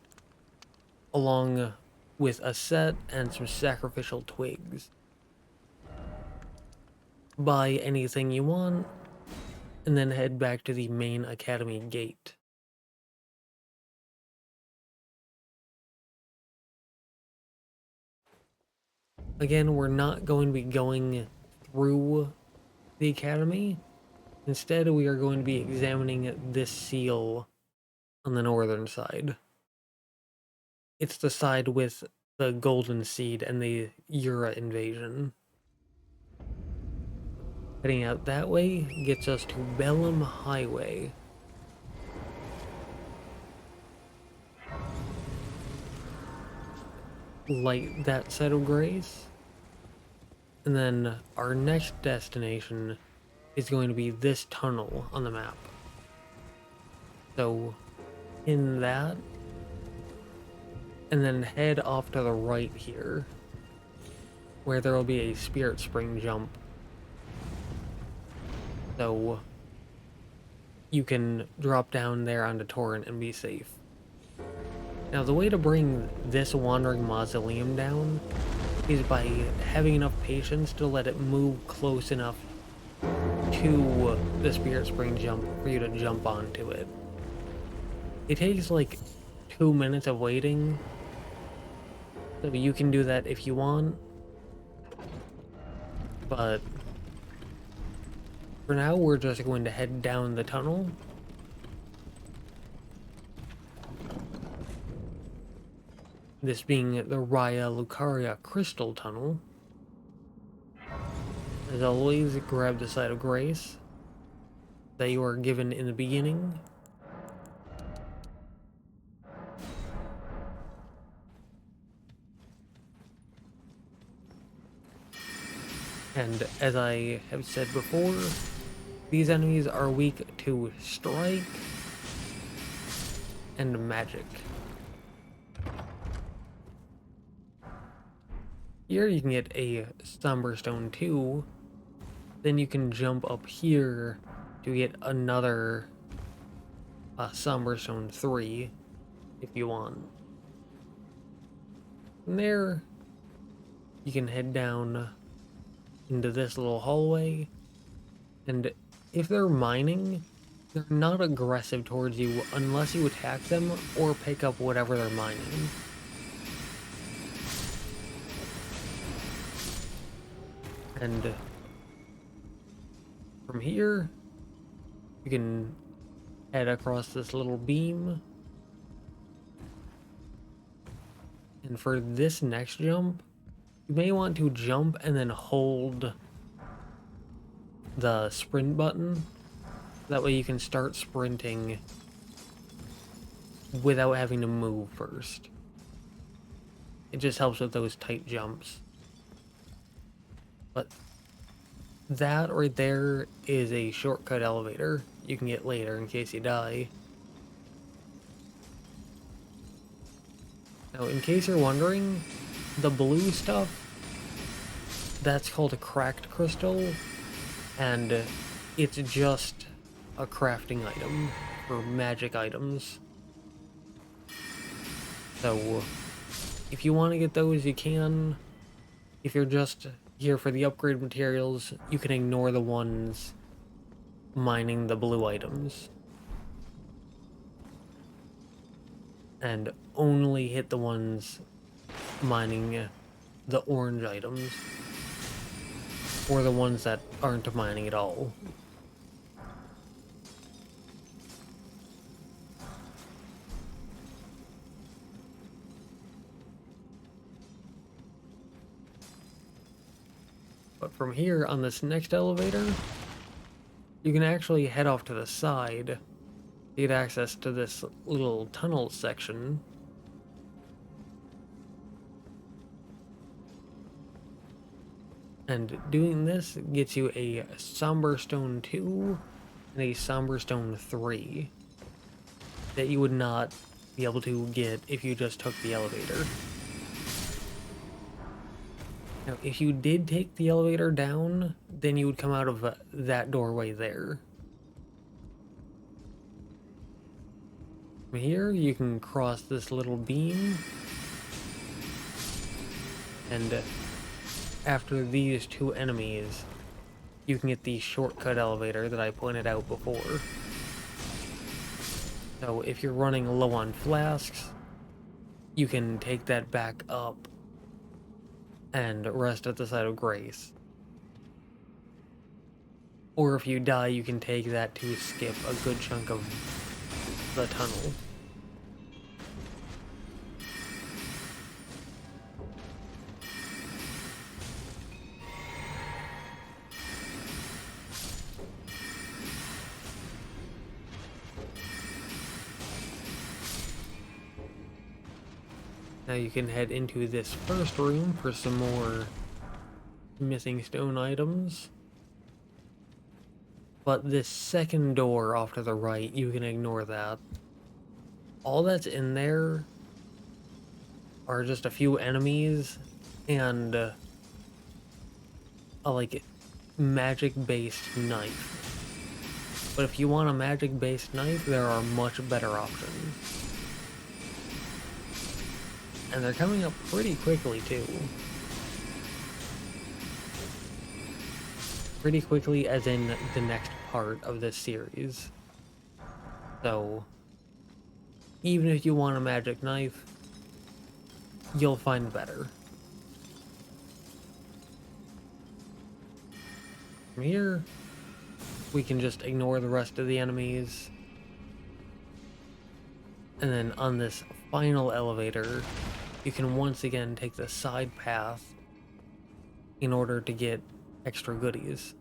along with a set and some sacrificial twigs. buy anything you want, and then head back to the main academy gate. Again, we're not going to be going through the academy. Instead, we are going to be examining this seal on the northern side. It's the side with the golden seed and the Ura invasion. Heading out that way gets us to Bellum Highway. Light that side of grace. And then our next destination is going to be this tunnel on the map. So, in that, and then head off to the right here, where there will be a spirit spring jump. So, you can drop down there onto Torrent and be safe. Now, the way to bring this wandering mausoleum down is by having enough patience to let it move close enough to the spirit spring jump for you to jump onto it. It takes like 2 minutes of waiting, so you can do that if you want, but for now we're just going to head down the tunnel. This being the Raya Lucaria Crystal Tunnel. As always, grab the side of grace that you are given in the beginning. And as I have said before, these enemies are weak to strike and magic. Here you can get a Somber Stone 2, then you can jump up here to get another Somber Stone 3 if you want. From there, you can head down into this little hallway, and if they're mining, they're not aggressive towards you unless you attack them or pick up whatever they're mining. And from here, you can head across this little beam. And for this next jump, you may want to jump and then hold the sprint button. That way you can start sprinting without having to move first. It just helps with those tight jumps. But that right there is a shortcut elevator you can get later in case you die. Now, in case you're wondering, the blue stuff, that's called a cracked crystal, and it's just a crafting item for magic items. So, if you want to get those, you can. If you're just here for the upgrade materials, you can ignore the ones mining the blue items. And only hit the ones mining the orange items. Or the ones that aren't mining at all. But from here, on this next elevator, you can actually head off to the side to get access to this little tunnel section. And doing this gets you a Somber Stone 2 and a Somber Stone 3 that you would not be able to get if you just took the elevator. Now, if you did take the elevator down, then you would come out of that doorway there. From here, you can cross this little beam. And after these two enemies, you can get the shortcut elevator that I pointed out before. So if you're running low on flasks, you can take that back up and rest at the site of grace. Or if you die, you can take that to skip a good chunk of the tunnel. Now you can head into this first room for some more missing stone items. But this second door off to the right, you can ignore that. All that's in there are just a few enemies and a like magic-based knife. But if you want a magic-based knife, there are much better options. And they're coming up pretty quickly, too. Pretty quickly, as in the next part of this series. So, even if you want a magic knife, you'll find better. From here, we can just ignore the rest of the enemies. And then on this final elevator, you can once again take the side path in order to get extra goodies.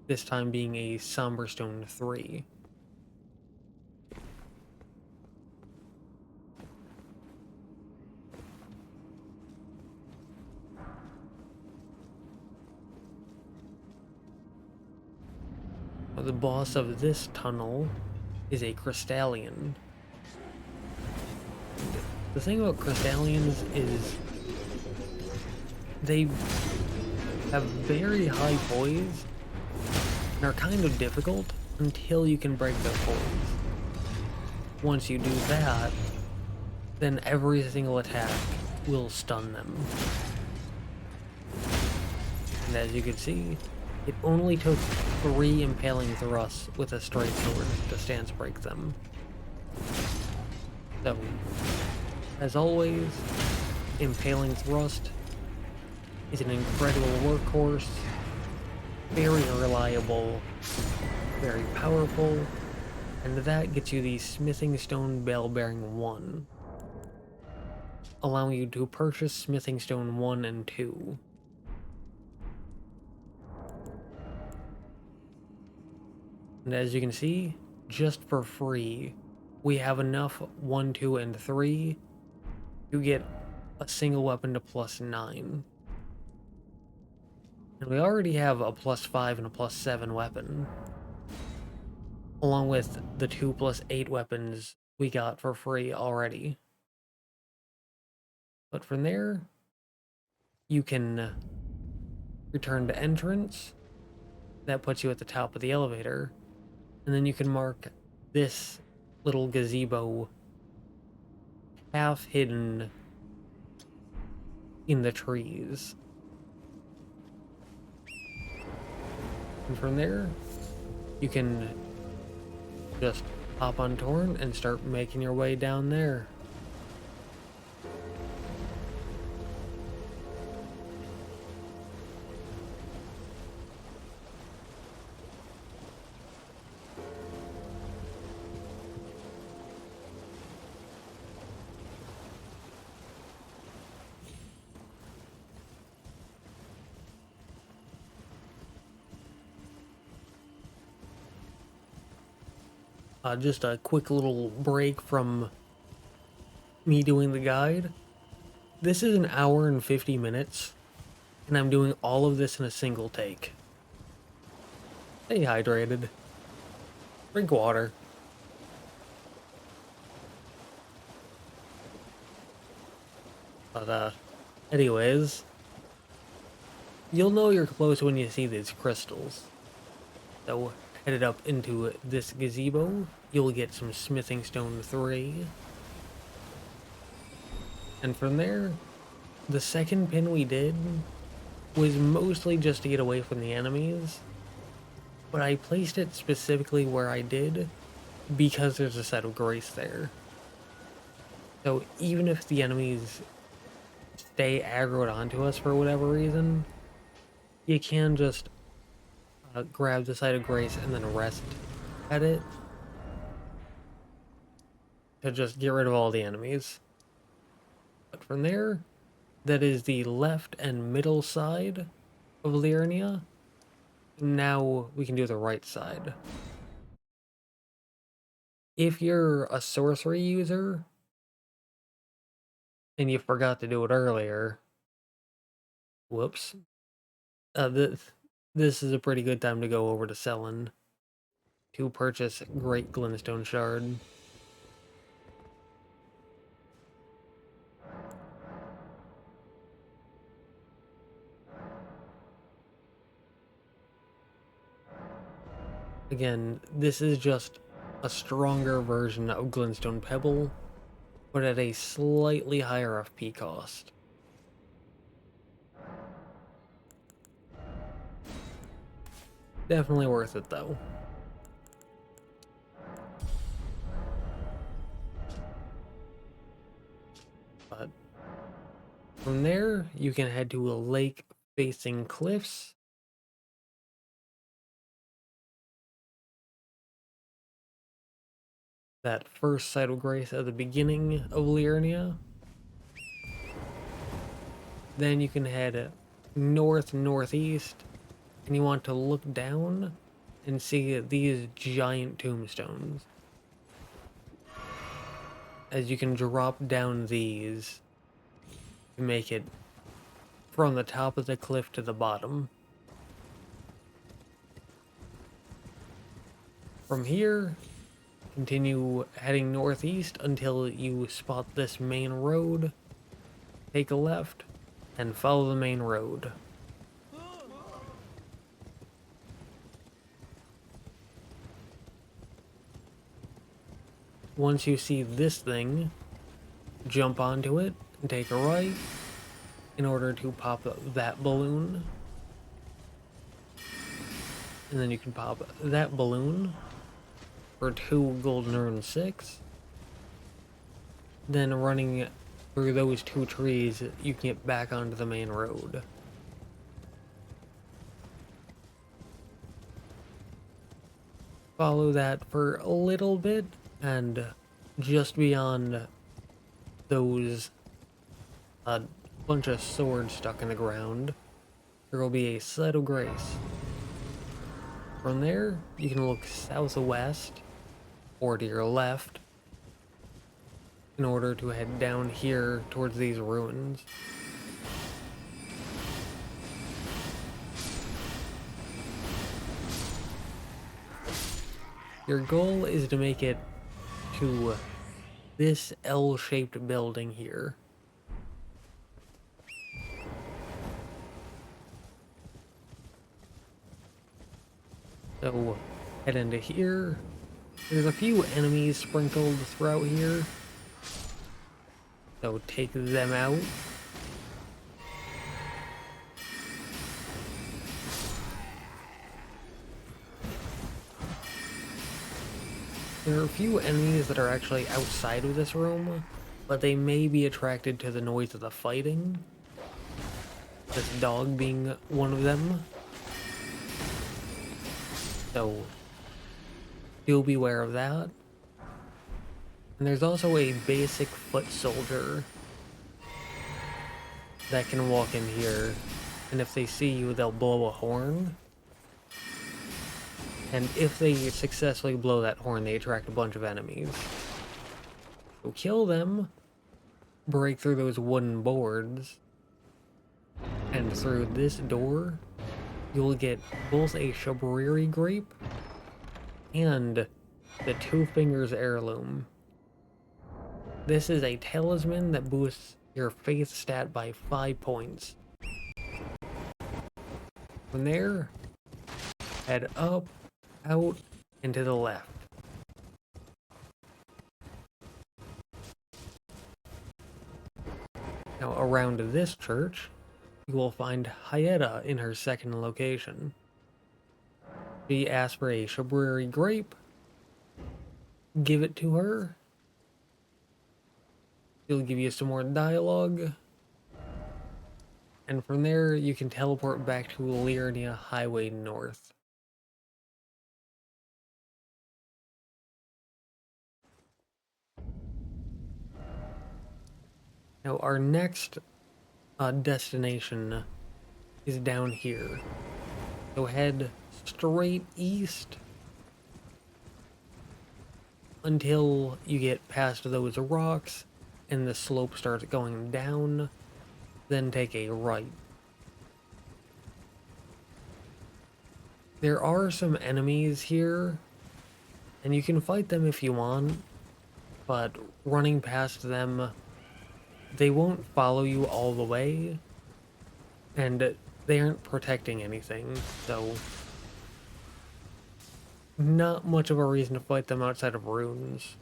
This time being a Somber Stone 3. The boss of this tunnel is a Crystallian. The thing about Crystallians is they have very high poise and are kind of difficult until you can break their poise. Once you do that, then every single attack will stun them. And as you can see, it only took 3 impaling thrusts with a straight sword to stance break them. So, as always, impaling thrust is an incredible workhorse, very reliable, very powerful, and that gets you the Smithing Stone Bell Bearing 1, allowing you to purchase Smithing Stone 1 and 2. And as you can see, just for free, we have enough 1, 2, and 3 to get a single weapon to +9. And we already have a +5 and a +7 weapon, along with the 2 +8 weapons we got for free already. But from there, you can return to entrance. That puts you at the top of the elevator. And then you can mark this little gazebo half hidden in the trees. And from there, you can just hop on Torn and start making your way down there. Just a quick little break from me doing the guide. This is 1 hour and 50 minutes, and I'm doing all of this in a single take. Stay hydrated. Drink water. But, anyways, you'll know you're close when you see these crystals. So, headed up into this gazebo, you'll get some Smithing Stone 3. And from there, the second pin we did was mostly just to get away from the enemies, but I placed it specifically where I did because there's a set of grace there. So even if the enemies stay aggroed onto us for whatever reason, you can just grab the site of grace and then rest at it to just get rid of all the enemies. But from there, that is the left and middle side of Liurnia. Now we can do the right side. If you're a sorcery user and you forgot to do it earlier, whoops, this is a pretty good time to go over to Selin to purchase Great Glintstone Shard. Again, this is just a stronger version of Glintstone Pebble, but at a slightly higher FP cost. Definitely worth it though. But from there, you can head to a lake facing cliffs. That first site of grace at the beginning of Liurnia. Then you can head northeast, and you want to look down and see these giant tombstones. As you can drop down these to make it from the top of the cliff to the bottom. From here, continue heading northeast until you spot this main road. Take a left and follow the main road. Once you see this thing, jump onto it and take a right in order to pop that balloon. And then you can pop that balloon for 2 golden rune 6. Then running through those 2 trees, you can get back onto the main road. Follow that for a little bit, and just beyond those bunch of swords stuck in the ground, there will be a site of grace. From there, you can look southwest or to your left in order to head down here towards these ruins. Your goal is to make it to this L-shaped building here. So, head into here. There's a few enemies sprinkled throughout here. So take them out. There are a few enemies that are actually outside of this room, but they may be attracted to the noise of the fighting. This dog being one of them. So, do beware of that. And there's also a basic foot soldier that can walk in here, and if they see you, they'll blow a horn. And if they successfully blow that horn, they attract a bunch of enemies. So kill them, break through those wooden boards, and through this door, you'll get both a Shabriri grape and the 2 Fingers heirloom. This is a talisman that boosts your faith stat by 5 points. From there, head up, out, and to the left. Now around this church, you will find Hyetta in her second location. She asks for a strawberry grape. Give it to her. She'll give you some more dialogue. And from there, you can teleport back to Liurnia Highway North. Now, our next destination is down here. So head straight east until you get past those rocks and the slope starts going down. Then take a right. There are some enemies here, and you can fight them if you want, but running past them, they won't follow you all the way, and they aren't protecting anything, so not much of a reason to fight them outside of runes.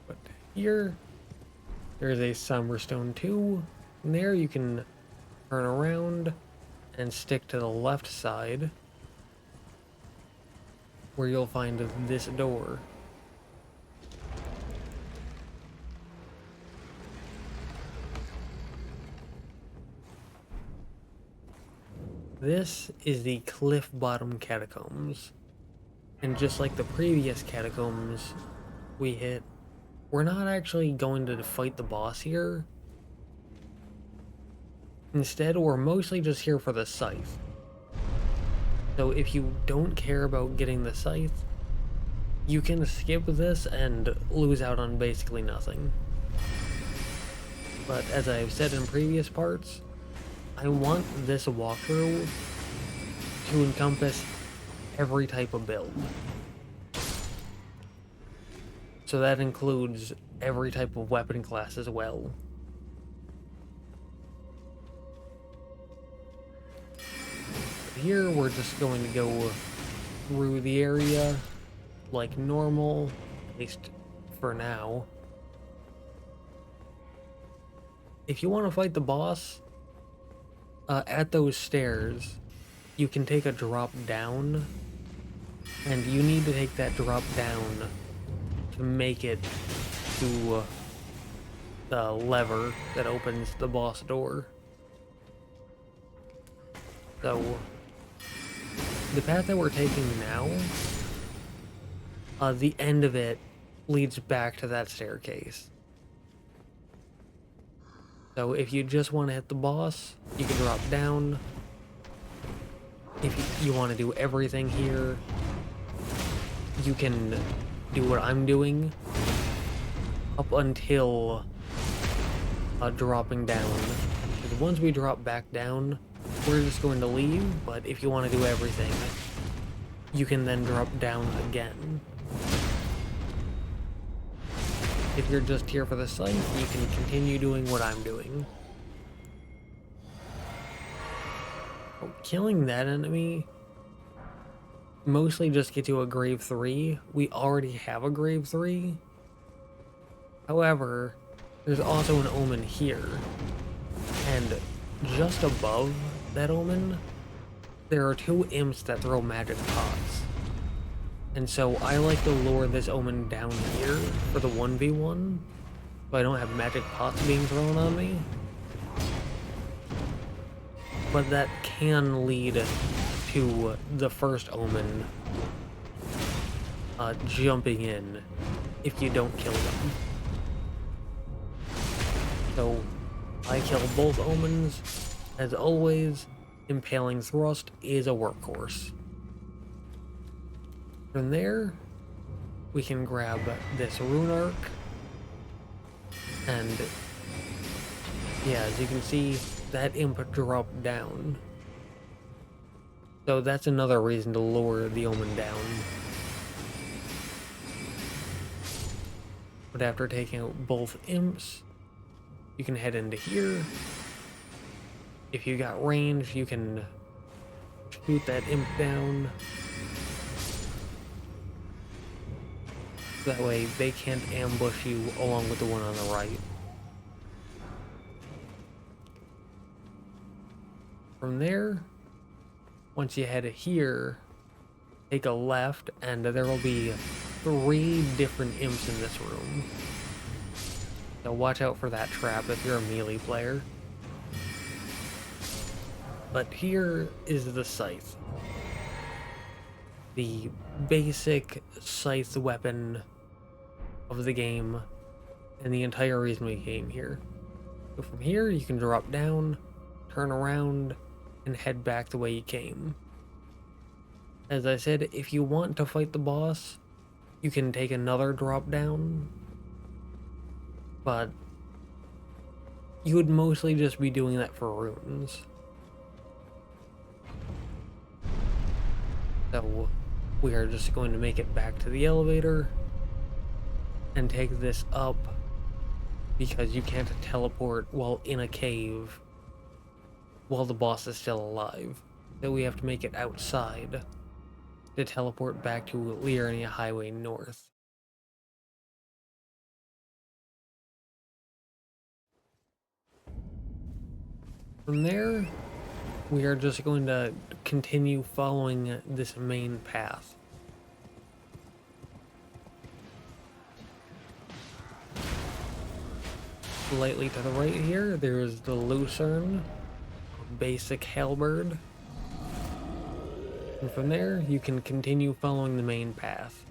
But here, there's a Somberstone 2, and there you can turn around and stick to the left side, where you'll find this door. This is the Cliff Bottom Catacombs. And just like the previous catacombs we hit, we're not actually going to fight the boss here. Instead, we're mostly just here for the scythe. So if you don't care about getting the scythe, you can skip this and lose out on basically nothing. But as I've said in previous parts, I want this walkthrough to encompass every type of build. So that includes every type of weapon class as well. Here we're just going to go through the area like normal, at least for now. If you want to fight the boss, at those stairs, you can take a drop down, and you need to take that drop down to make it to the lever that opens the boss door. So, the path that we're taking now, the end of it leads back to that staircase. So if you just want to hit the boss, you can drop down. If you want to do everything here, you can do what I'm doing up until dropping down. Because once we drop back down, we're just going to leave, but if you want to do everything, you can then drop down again. If you're just here for the scythe, you can continue doing what I'm doing. Oh, killing that enemy mostly just gets you a grave 3. We already have a grave 3. However, there's also an omen here. And just above that omen, there are 2 imps that throw magic pots. And so I like to lure this omen down here for the 1v1, so I don't have magic pots being thrown on me. But that can lead to the first omen jumping in if you don't kill them. So I kill both omens. As always, Impaling Thrust is a workhorse. From there, we can grab this rune arc, and yeah, as you can see, that imp dropped down. So that's another reason to lure the omen down. But after taking out both imps, you can head into here. If you got range, you can shoot that imp down. That way they can't ambush you along with the one on the right. From there, once you head here, take a left, and there will be 3 different imps in this room. So watch out for that trap if you're a melee player. But here is the scythe. The basic scythe weapon of the game, and the entire reason we came here. So from here, you can drop down, turn around, and head back the way you came. As I said, if you want to fight the boss, you can take another drop down, but you would mostly just be doing that for runes. So we are just going to make it back to the elevator and take this up, because you can't teleport while in a cave while the boss is still alive. So we have to make it outside to teleport back to Liurnia Highway North. From there, we are just going to continue following this main path. Slightly to the right here, there is the Lucerne, basic halberd. And from there, you can continue following the main path.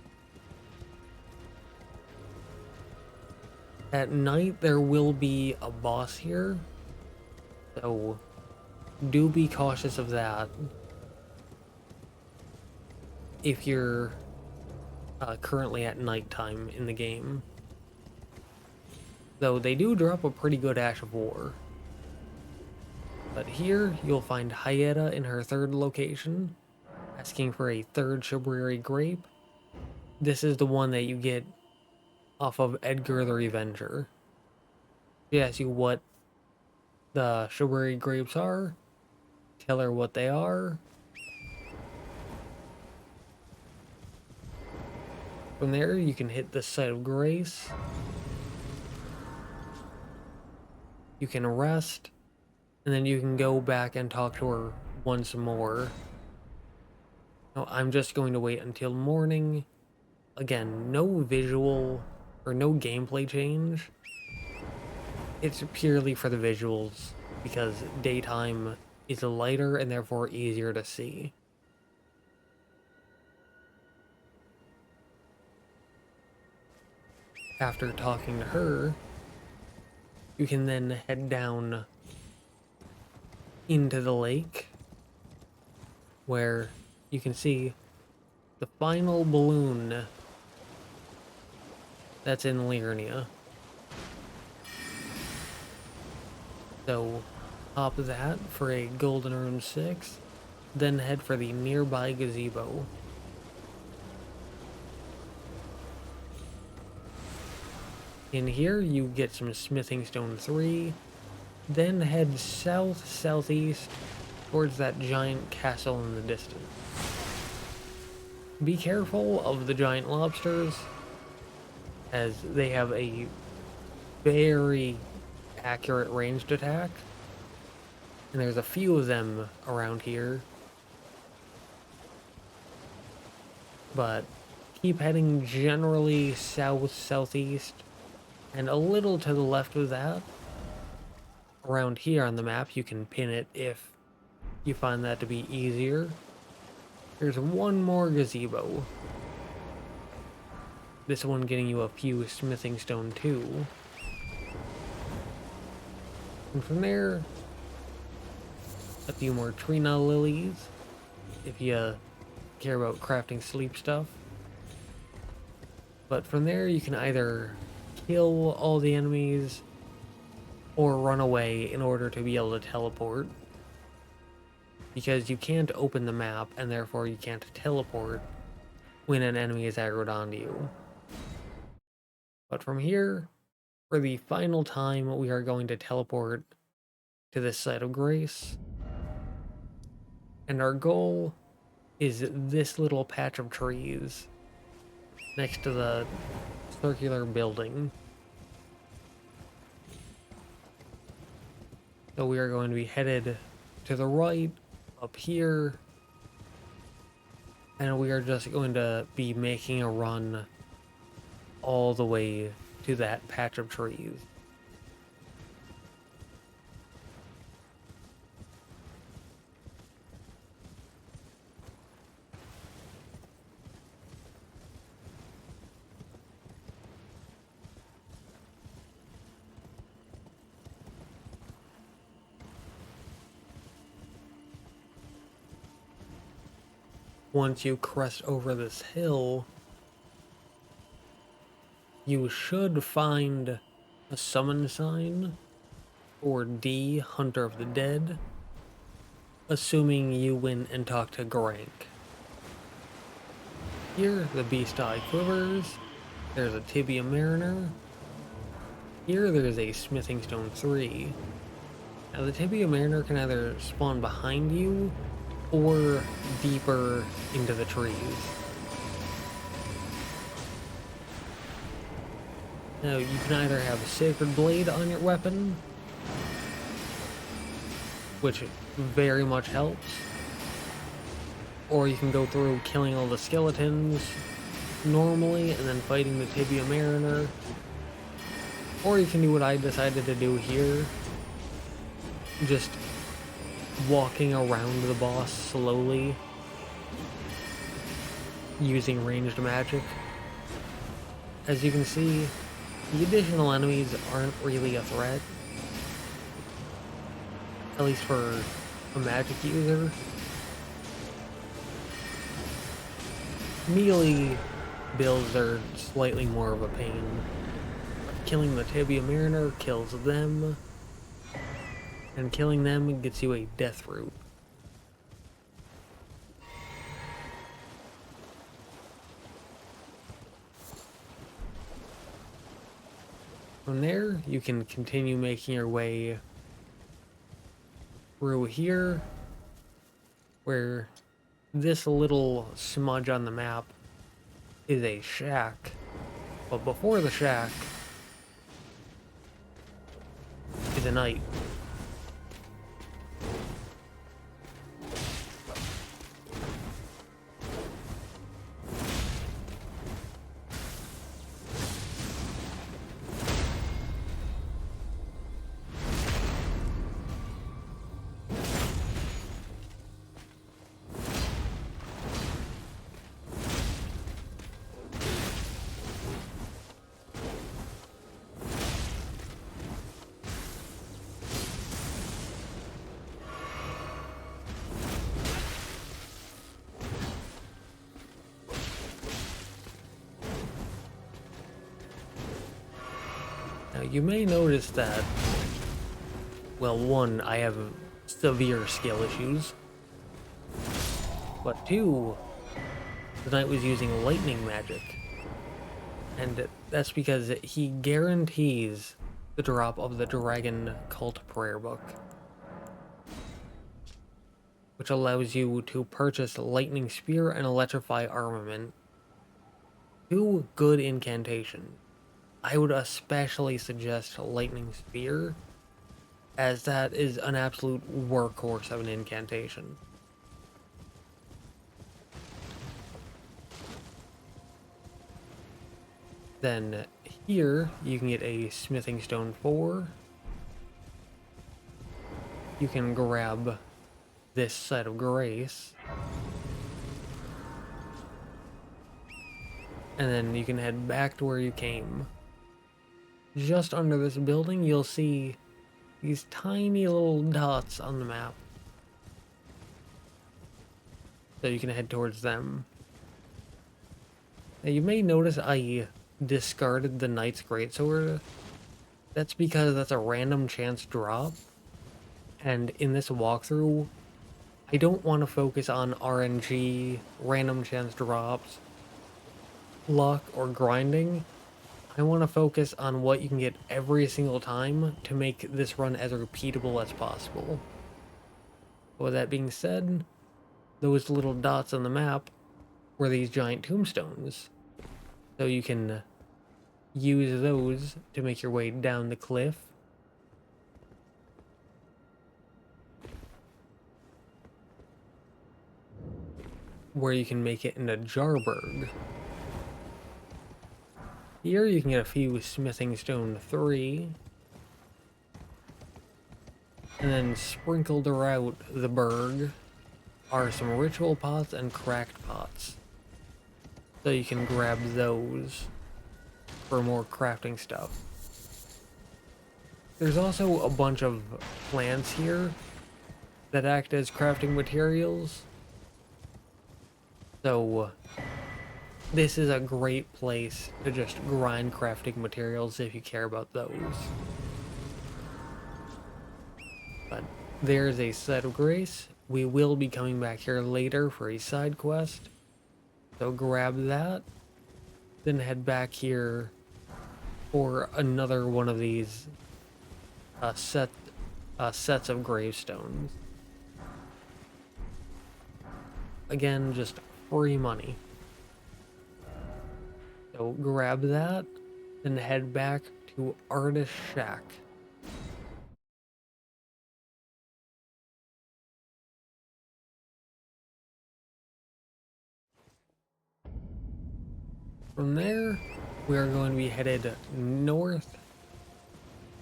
At night, there will be a boss here, so do be cautious of that if you're currently at nighttime in the game. Though they do drop a pretty good Ash of War. But here, you'll find Hyetta in her 3rd location, asking for a 3rd Shabriri Grape. This is the one that you get off of Edgar the Revenger. She asks you what the Shabriri Grapes are, tell her what they are. From there, you can hit the Site of Grace. You can rest, and then you can go back and talk to her once more. Now, I'm just going to wait until morning. Again, no visual or no gameplay change. It's purely for the visuals, because daytime is lighter and therefore easier to see. After talking to her, you can then head down into the lake, where you can see the final balloon that's in Liurnia. So hop that for a golden rune 6, then head for the nearby gazebo. In here, you get some smithing stone 3, then head south-southeast towards that giant castle in the distance. Be careful of the giant lobsters, as they have a very accurate ranged attack, and there's a few of them around here. But keep heading generally south-southeast, and a little to the left of that. Around here on the map, you can pin it if you find that to be easier. There's one more gazebo. This one getting you a few smithing stone too. And from there, a few more Trina lilies, if you care about crafting sleep stuff. But from there, you can either kill all the enemies or run away in order to be able to teleport, because you can't open the map and therefore you can't teleport when an enemy is aggroed onto you. But from here, for the final time, we are going to teleport to this site of grace, and our goal is this little patch of trees next to the circular building. So we are going to be headed to the right, up here, And we are just going to be making a run all the way to that patch of trees. Once you crest over this hill, you should find a summon sign or D, Hunter of the Dead, assuming you win and talk to Grank. Here, the beast eye quivers. There's a Tibia Mariner. Here, there's a Smithing Stone 3. Now, the Tibia Mariner can either spawn behind you or deeper into the trees. Now, you can either have a Sacred Blade on your weapon, which very much helps, or you can go through killing all the skeletons normally and then fighting the Tibia Mariner, or you can do what I decided to do here, just walking around the boss slowly using ranged magic. As you can see, the additional enemies aren't really a threat, at least for a magic user. Melee builds are slightly more of a pain. Killing the Tibia Mariner kills them, and killing them gets you a death root. From there, you can continue making your way through here, where this little smudge on the map is a shack. But before the shack is a knight. Now you may notice that, well, one, I have severe skill issues, but two, the knight was using lightning magic, and that's because he guarantees the drop of the Dragon Cult Prayer Book, which allows you to purchase Lightning Spear and Electrify Armament. Two good incantations. I would especially suggest Lightning Spear, as that is an absolute workhorse of an incantation. Then here, you can get a Smithing Stone 4. You can grab this Set of Grace. And then you can head back to where you came. Just under this building, you'll see these tiny little dots on the map. So you can head towards them. Now you may notice I discarded the Knight's Greatsword. That's because that's a random chance drop. And in this walkthrough, I don't want to focus on RNG, random chance drops, luck, or grinding. I want to focus on what you can get every single time to make this run as repeatable as possible. With that being said, those little dots on the map were these giant tombstones. So you can use those to make your way down the cliff. where you can make it into Jarberg. Here you can get a few smithing stone 3. And then sprinkled around the berg are some ritual pots and cracked pots. So you can grab those for more crafting stuff. There's also a bunch of plants here that act as crafting materials. So this is a great place to just grind crafting materials if you care about those. But there's a site of grace. We will be coming back here later for a side quest. So grab that. Then head back here for another one of these sets of gravestones. Again, just free money. So grab that, then head back to Artist Shack. From there, we are going to be headed north,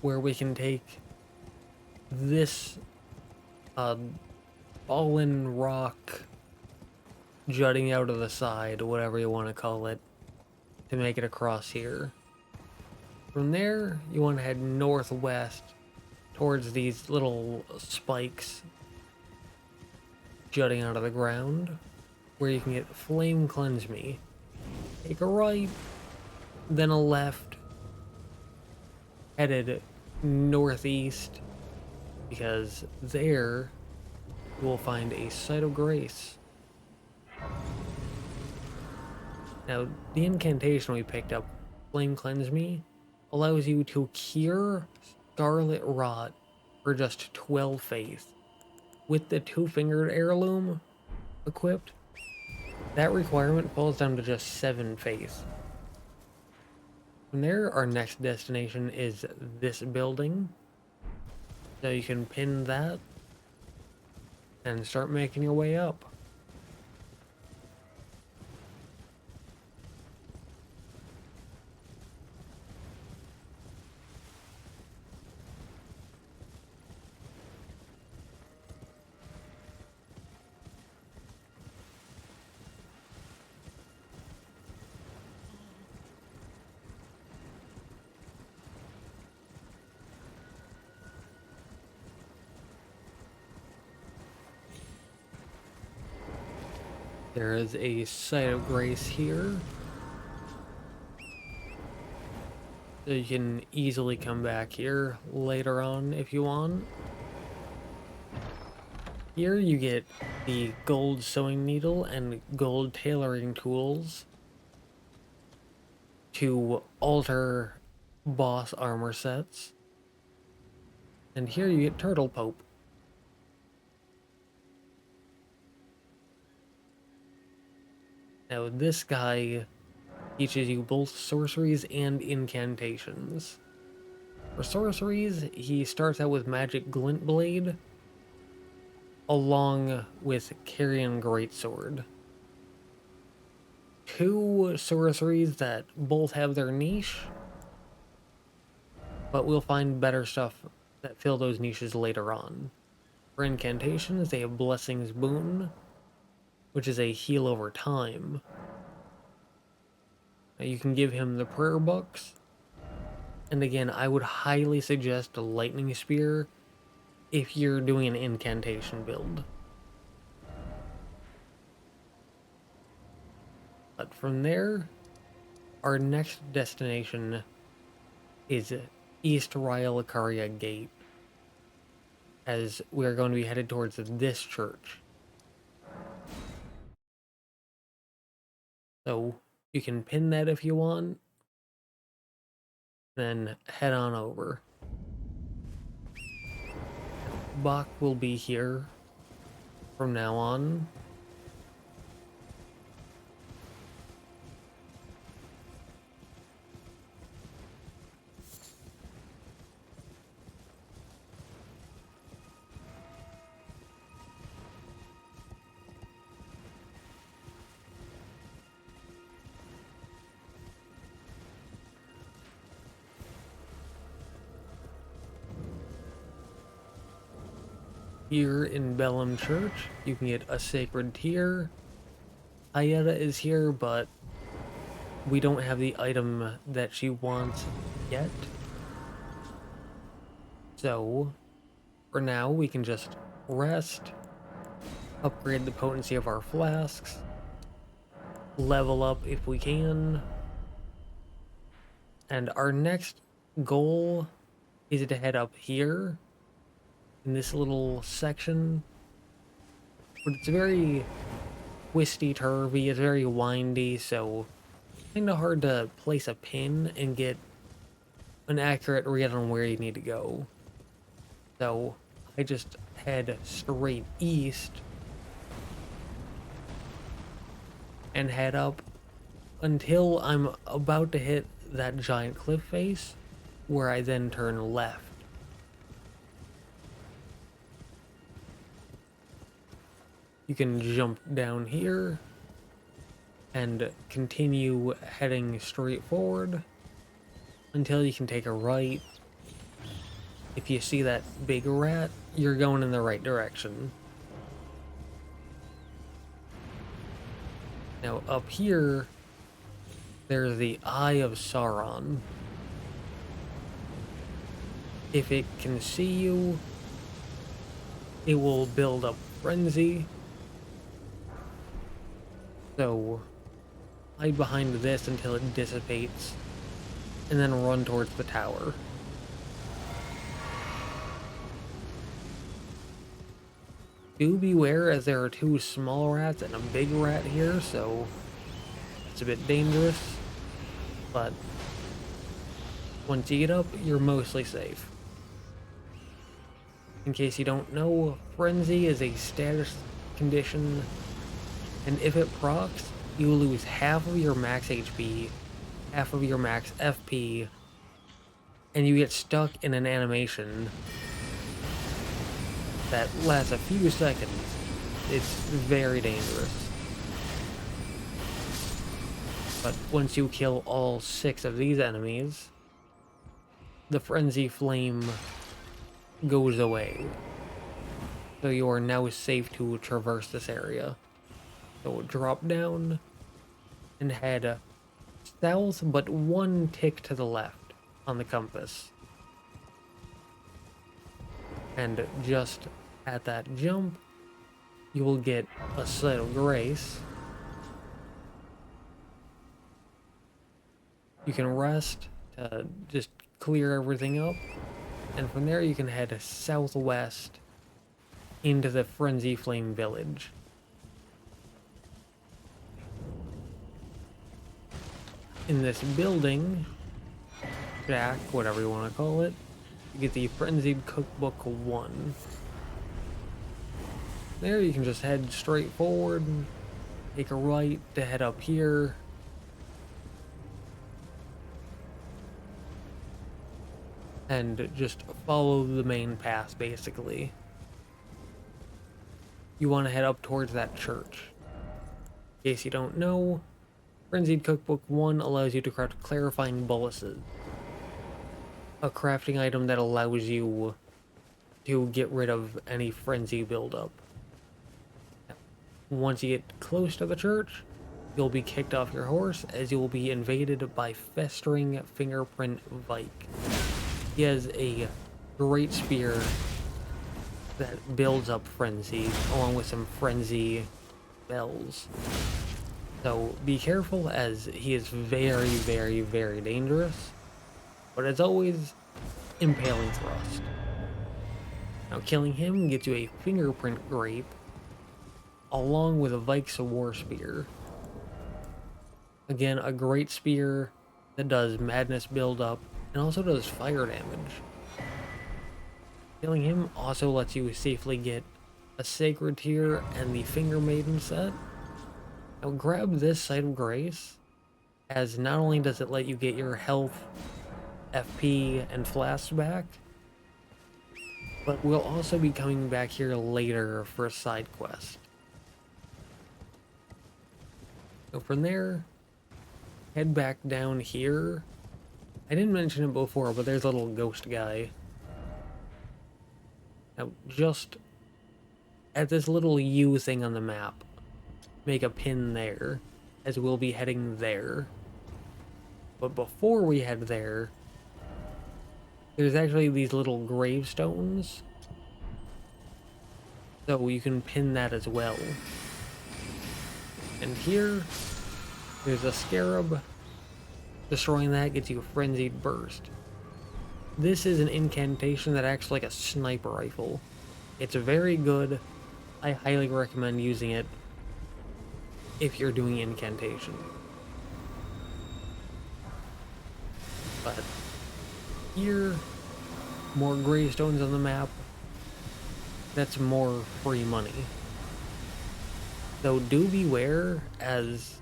where we can take this fallen rock jutting out of the side, whatever you want to call it, to make it across here. From there, you want to head northwest towards these little spikes jutting out of the ground, where you can get Flame Cleanse Me. Take a right, then a left, headed northeast, because there you will find a site of grace. Now, the incantation we picked up, Flame Cleanse Me, allows you to cure Scarlet Rot for just 12 faith. With the two-fingered heirloom equipped, that requirement falls down to just 7 faith. From there, our next destination is this building. So you can pin that and start making your way up. There is a site of grace here. So you can easily come back here later on if you want. Here you get the gold sewing needle and gold tailoring tools to alter boss armor sets. And here you get Turtle Pope. Now this guy teaches you both sorceries and incantations. For sorceries, he starts out with Magic Glint Blade, along with Carrion Greatsword. 2 sorceries that both have their niche, but we'll find better stuff that fill those niches later on. For incantations, they have Blessing's Boon, which is a heal over time. Now you can give him the prayer books, and again, I would highly suggest a Lightning Spear if you're doing an incantation build. But from there, our next destination is East Ryalakaria Gate, as we are going to be headed towards this church. So you can pin that if you want, then head on over. Bach will be here from now on. Here in Bellum Church, you can get a sacred tear. Ayeta is here, but we don't have the item that she wants yet. So, for now, we can just rest, upgrade the potency of our flasks, level up if we can. And our next goal is to head up here in this little section. But it's very twisty-turvy, it's very windy, so kind of hard to place a pin and get an accurate read on where you need to go. So I just head straight east and head up until I'm about to hit that giant cliff face, where I then turn left. You can jump down here and continue heading straight forward until you can take a right. If you see that big rat, you're going in the right direction. Now up here, there's the Eye of Sauron. If it can see you, it will build up frenzy. So hide behind this until it dissipates, and then run towards the tower. Do beware, as there are two small rats and a big rat here, so it's a bit dangerous. But once you get up, you're mostly safe. In case you don't know, Frenzy is a status condition, and if it procs, you lose half of your max HP, half of your max FP, and you get stuck in an animation that lasts a few seconds. It's very dangerous. But once you kill all 6 of these enemies, the Frenzy Flame goes away. So you are now safe to traverse this area. So drop down and head south, but 1 tick to the left on the compass. And just at that jump, you will get a Site of Grace. You can rest to just clear everything up, and from there you can head southwest into the Frenzy Flame Village. In this building, shack, whatever you want to call it, you get the Frenzied Cookbook 1. There you can just head straight forward, take a right to head up here. And just follow the main path, basically. You want to head up towards that church. In case you don't know, Frenzied Cookbook 1 allows you to craft Clarifying Boluses, a crafting item that allows you to get rid of any frenzy buildup. Once you get close to the church, you'll be kicked off your horse as you will be invaded by Festering Fingerprint Vike. He has a great spear that builds up frenzy, along with some frenzy bells. So be careful, as he is very, very, very dangerous. But as always, Impaling Thrust. Now killing him gets you a Fingerprint Grape, along with a Vike's War Spear. Again, a great spear that does madness buildup, and also does fire damage. Killing him also lets you safely get a Sacred Tear and the Finger Maiden set. Now grab this Site of Grace, as not only does it let you get your health, FP, and flasks back, but we'll also be coming back here later for a side quest. So from there, head back down here. I didn't mention it before, but there's a little ghost guy. Now, just at this little U thing on the map. Make a pin there, as we'll be heading there. But before we head there, there's actually these little gravestones. So you can pin that as well. And here, there's a scarab. Destroying that gets you a frenzied burst. This is an incantation that acts like a sniper rifle. It's very good. I highly recommend using it if you're doing incantation. But here, more gravestones on the map. That's more free money. Though do beware, as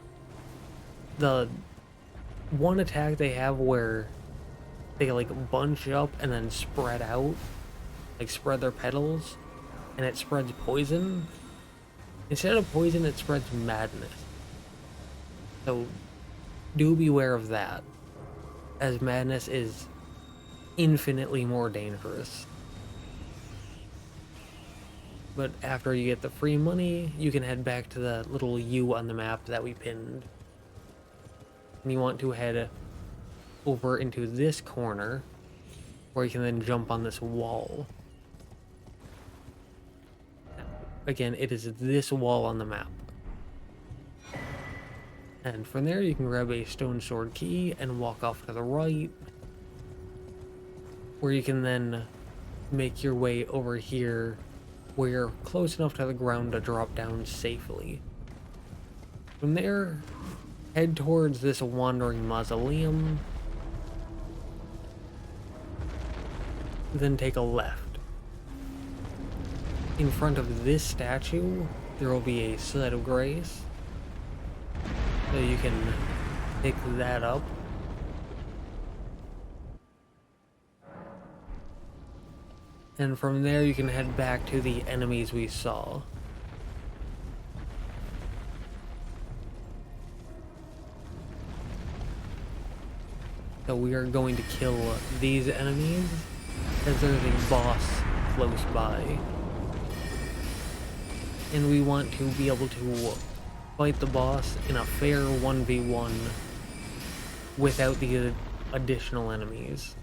the one attack they have where they like bunch up and then spread out, like spread their petals, and it spreads poison. Instead of poison, it spreads madness. So do beware of that, as madness is infinitely more dangerous. But after you get the free money, you can head back to the little U on the map that we pinned. And you want to head over into this corner, where you can then jump on this wall. Again, it is this wall on the map. And from there, you can grab a stone sword key and walk off to the right, where you can then make your way over here, where you're close enough to the ground to drop down safely. From there, head towards this wandering mausoleum, then take a left. In front of this statue, there will be a site of grace, so you can pick that up. And from there you can head back to the enemies we saw. So we are going to kill these enemies, as there's a boss close by. And we want to be able to fight the boss in a fair 1v1 without the additional enemies.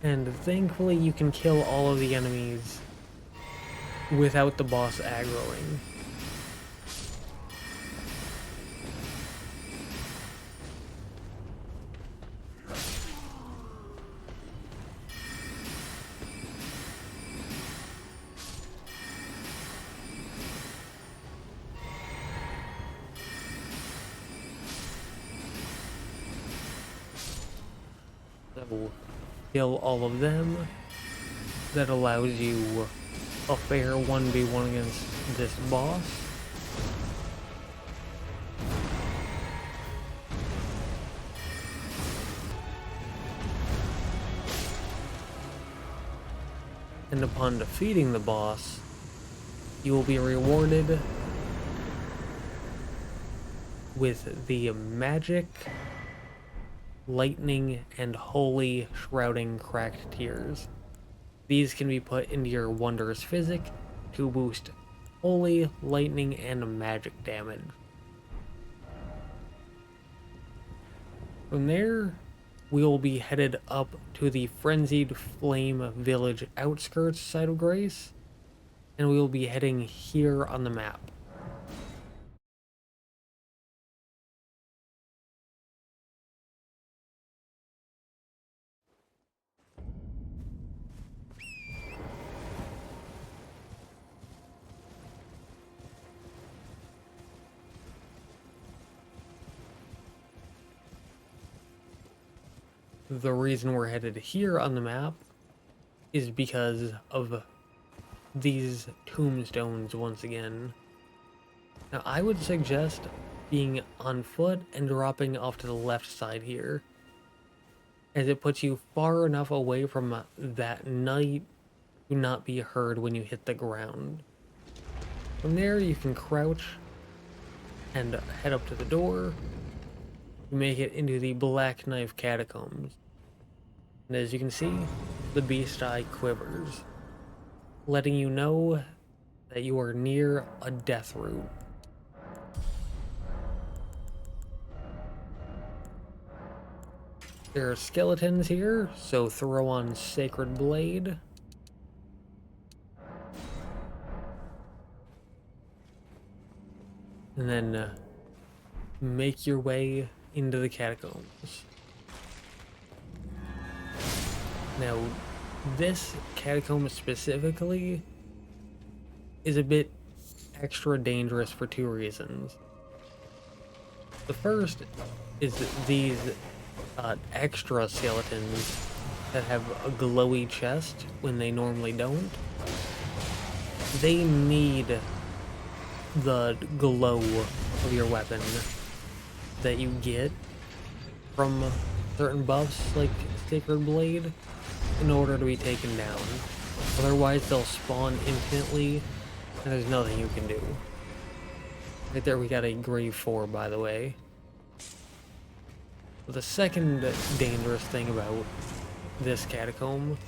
And thankfully you can kill all of the enemies without the boss aggroing. So kill all of them. That allows you a fair 1v1 against this boss. And upon defeating the boss, you will be rewarded with the magic, lightning, and holy shrouding cracked tears. These can be put into your wondrous physic to boost holy, lightning, and magic damage. From there, we will be headed up to the Frenzied Flame Village outskirts site of grace, and we will be heading here on the map. The reason we're headed here on the map is because of these tombstones once again. Now, I would suggest being on foot and dropping off to the left side here, as it puts you far enough away from that knight to not be heard when you hit the ground. From there, you can crouch and head up to the door. You make it into the Black Knife Catacombs. And as you can see, the beast eye quivers. letting you know that you are near a death root. There are skeletons here, so throw on Sacred Blade. And then make your way into the catacombs. Now, this catacomb specifically is a bit extra dangerous for two reasons. The first is that these extra skeletons that have a glowy chest when they normally don't, they need the glow of your weapon that you get from certain buffs like Sacred Blade in order to be taken down. Otherwise they'll spawn infinitely and there's nothing you can do. Right there we got a grave 4, by the way. The second dangerous thing about this catacomb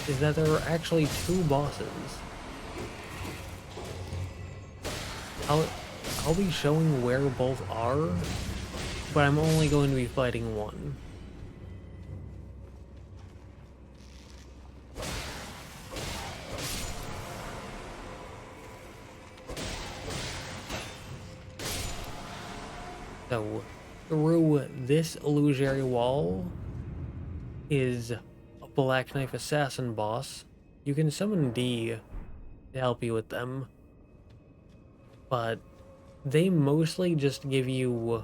is that there are actually 2 bosses. I'll be showing where both are, but I'm only going to be fighting one. So, through this illusory wall is a Black Knife Assassin boss. You can summon D to help you with them, but they mostly just give you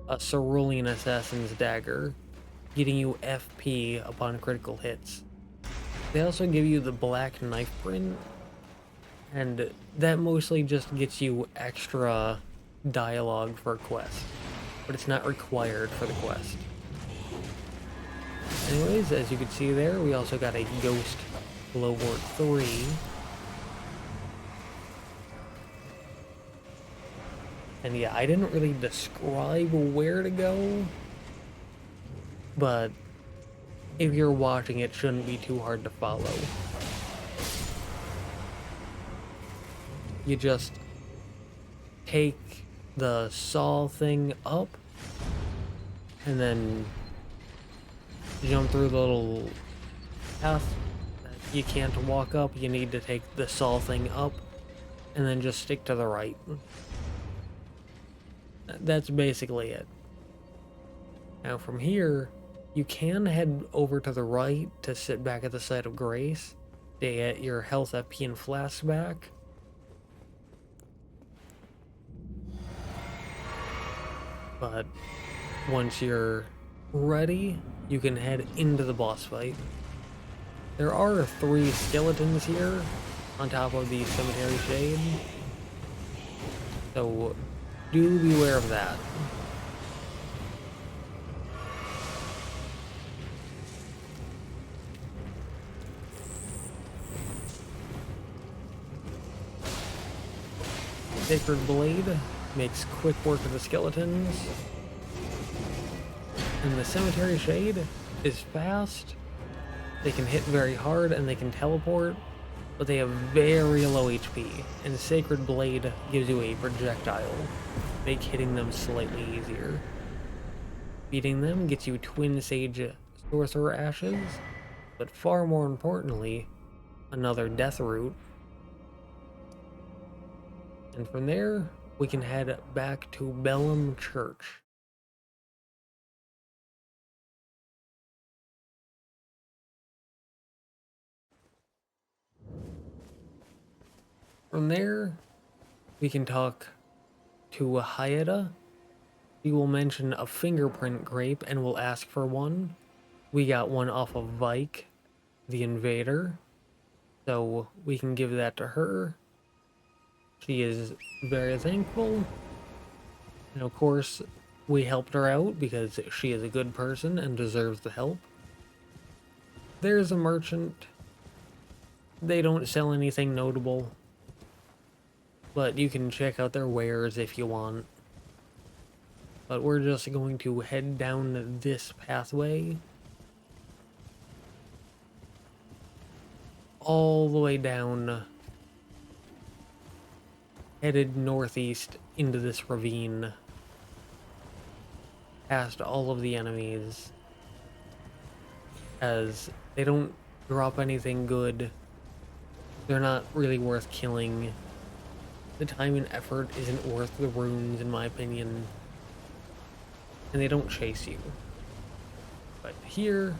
a Cerulean Assassin's Dagger, getting you FP upon critical hits. They also give you the Black Knife Print, and that mostly just gets you extra dialogue for a quest, but it's not required for the quest. Anyways, as you can see there, we also got a Ghost Glowwort 3. And yeah, I didn't really describe where to go, but if you're watching, it shouldn't be too hard to follow. You just take the saw thing up, and then jump through the little path that you can't walk up. You need to take the saw thing up, and then just stick to the right. That's basically it. Now from here, you can head over to the right to sit back at the site of grace, stay at your health, FP, and flasks back. But once you're ready, you can head into the boss fight. There are 3 skeletons here on top of the Cemetery Shade, so do beware of that. Sacred Blade makes quick work of the skeletons, and the Cemetery Shade is fast. They can hit very hard and they can teleport, but they have very low HP, and Sacred Blade gives you a projectile, make hitting them slightly easier. Beating them gets you Twin Sage Sorcerer Ashes, but far more importantly, another Death Root. And from there, we can head back to Bellum Church. From there, we can talk to Hyeda. He will mention a fingerprint grape and will ask for one. We got one off of Vike, the Invader, so we can give that to her. She is very thankful. And of course, we helped her out because she is a good person and deserves the help. There's a merchant. They don't sell anything notable, but you can check out their wares if you want. But we're just going to head down this pathway all the way down, headed northeast into this ravine, past all of the enemies, as they don't drop anything good. They're not really worth killing. The time and effort isn't worth the runes, in my opinion. And they don't chase you. But here,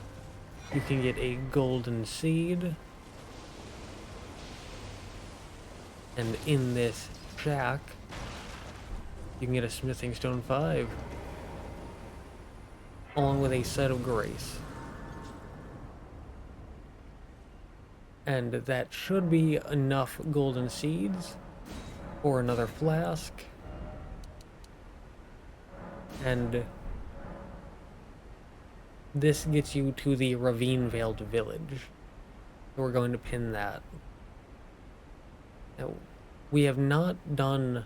you can get a golden seed. And in this shack, you can get a smithing stone 5. Along with a set of grace. And that should be enough golden seeds for another flask. And this gets you to the ravine-veiled village. So we're going to pin that. Now, we have not done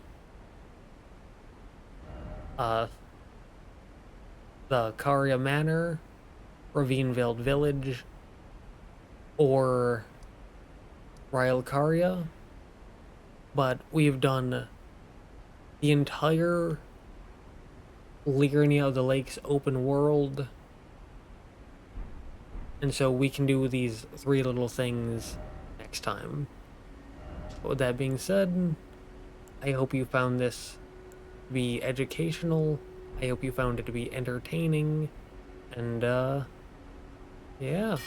the Karya Manor, ravine-veiled village, or Ryle Karya, but we've done the entire Liurnia of the Lakes open world, and so we can do these 3 little things next time. But with that being said, I hope you found this to be educational, I hope you found it to be entertaining, and yeah.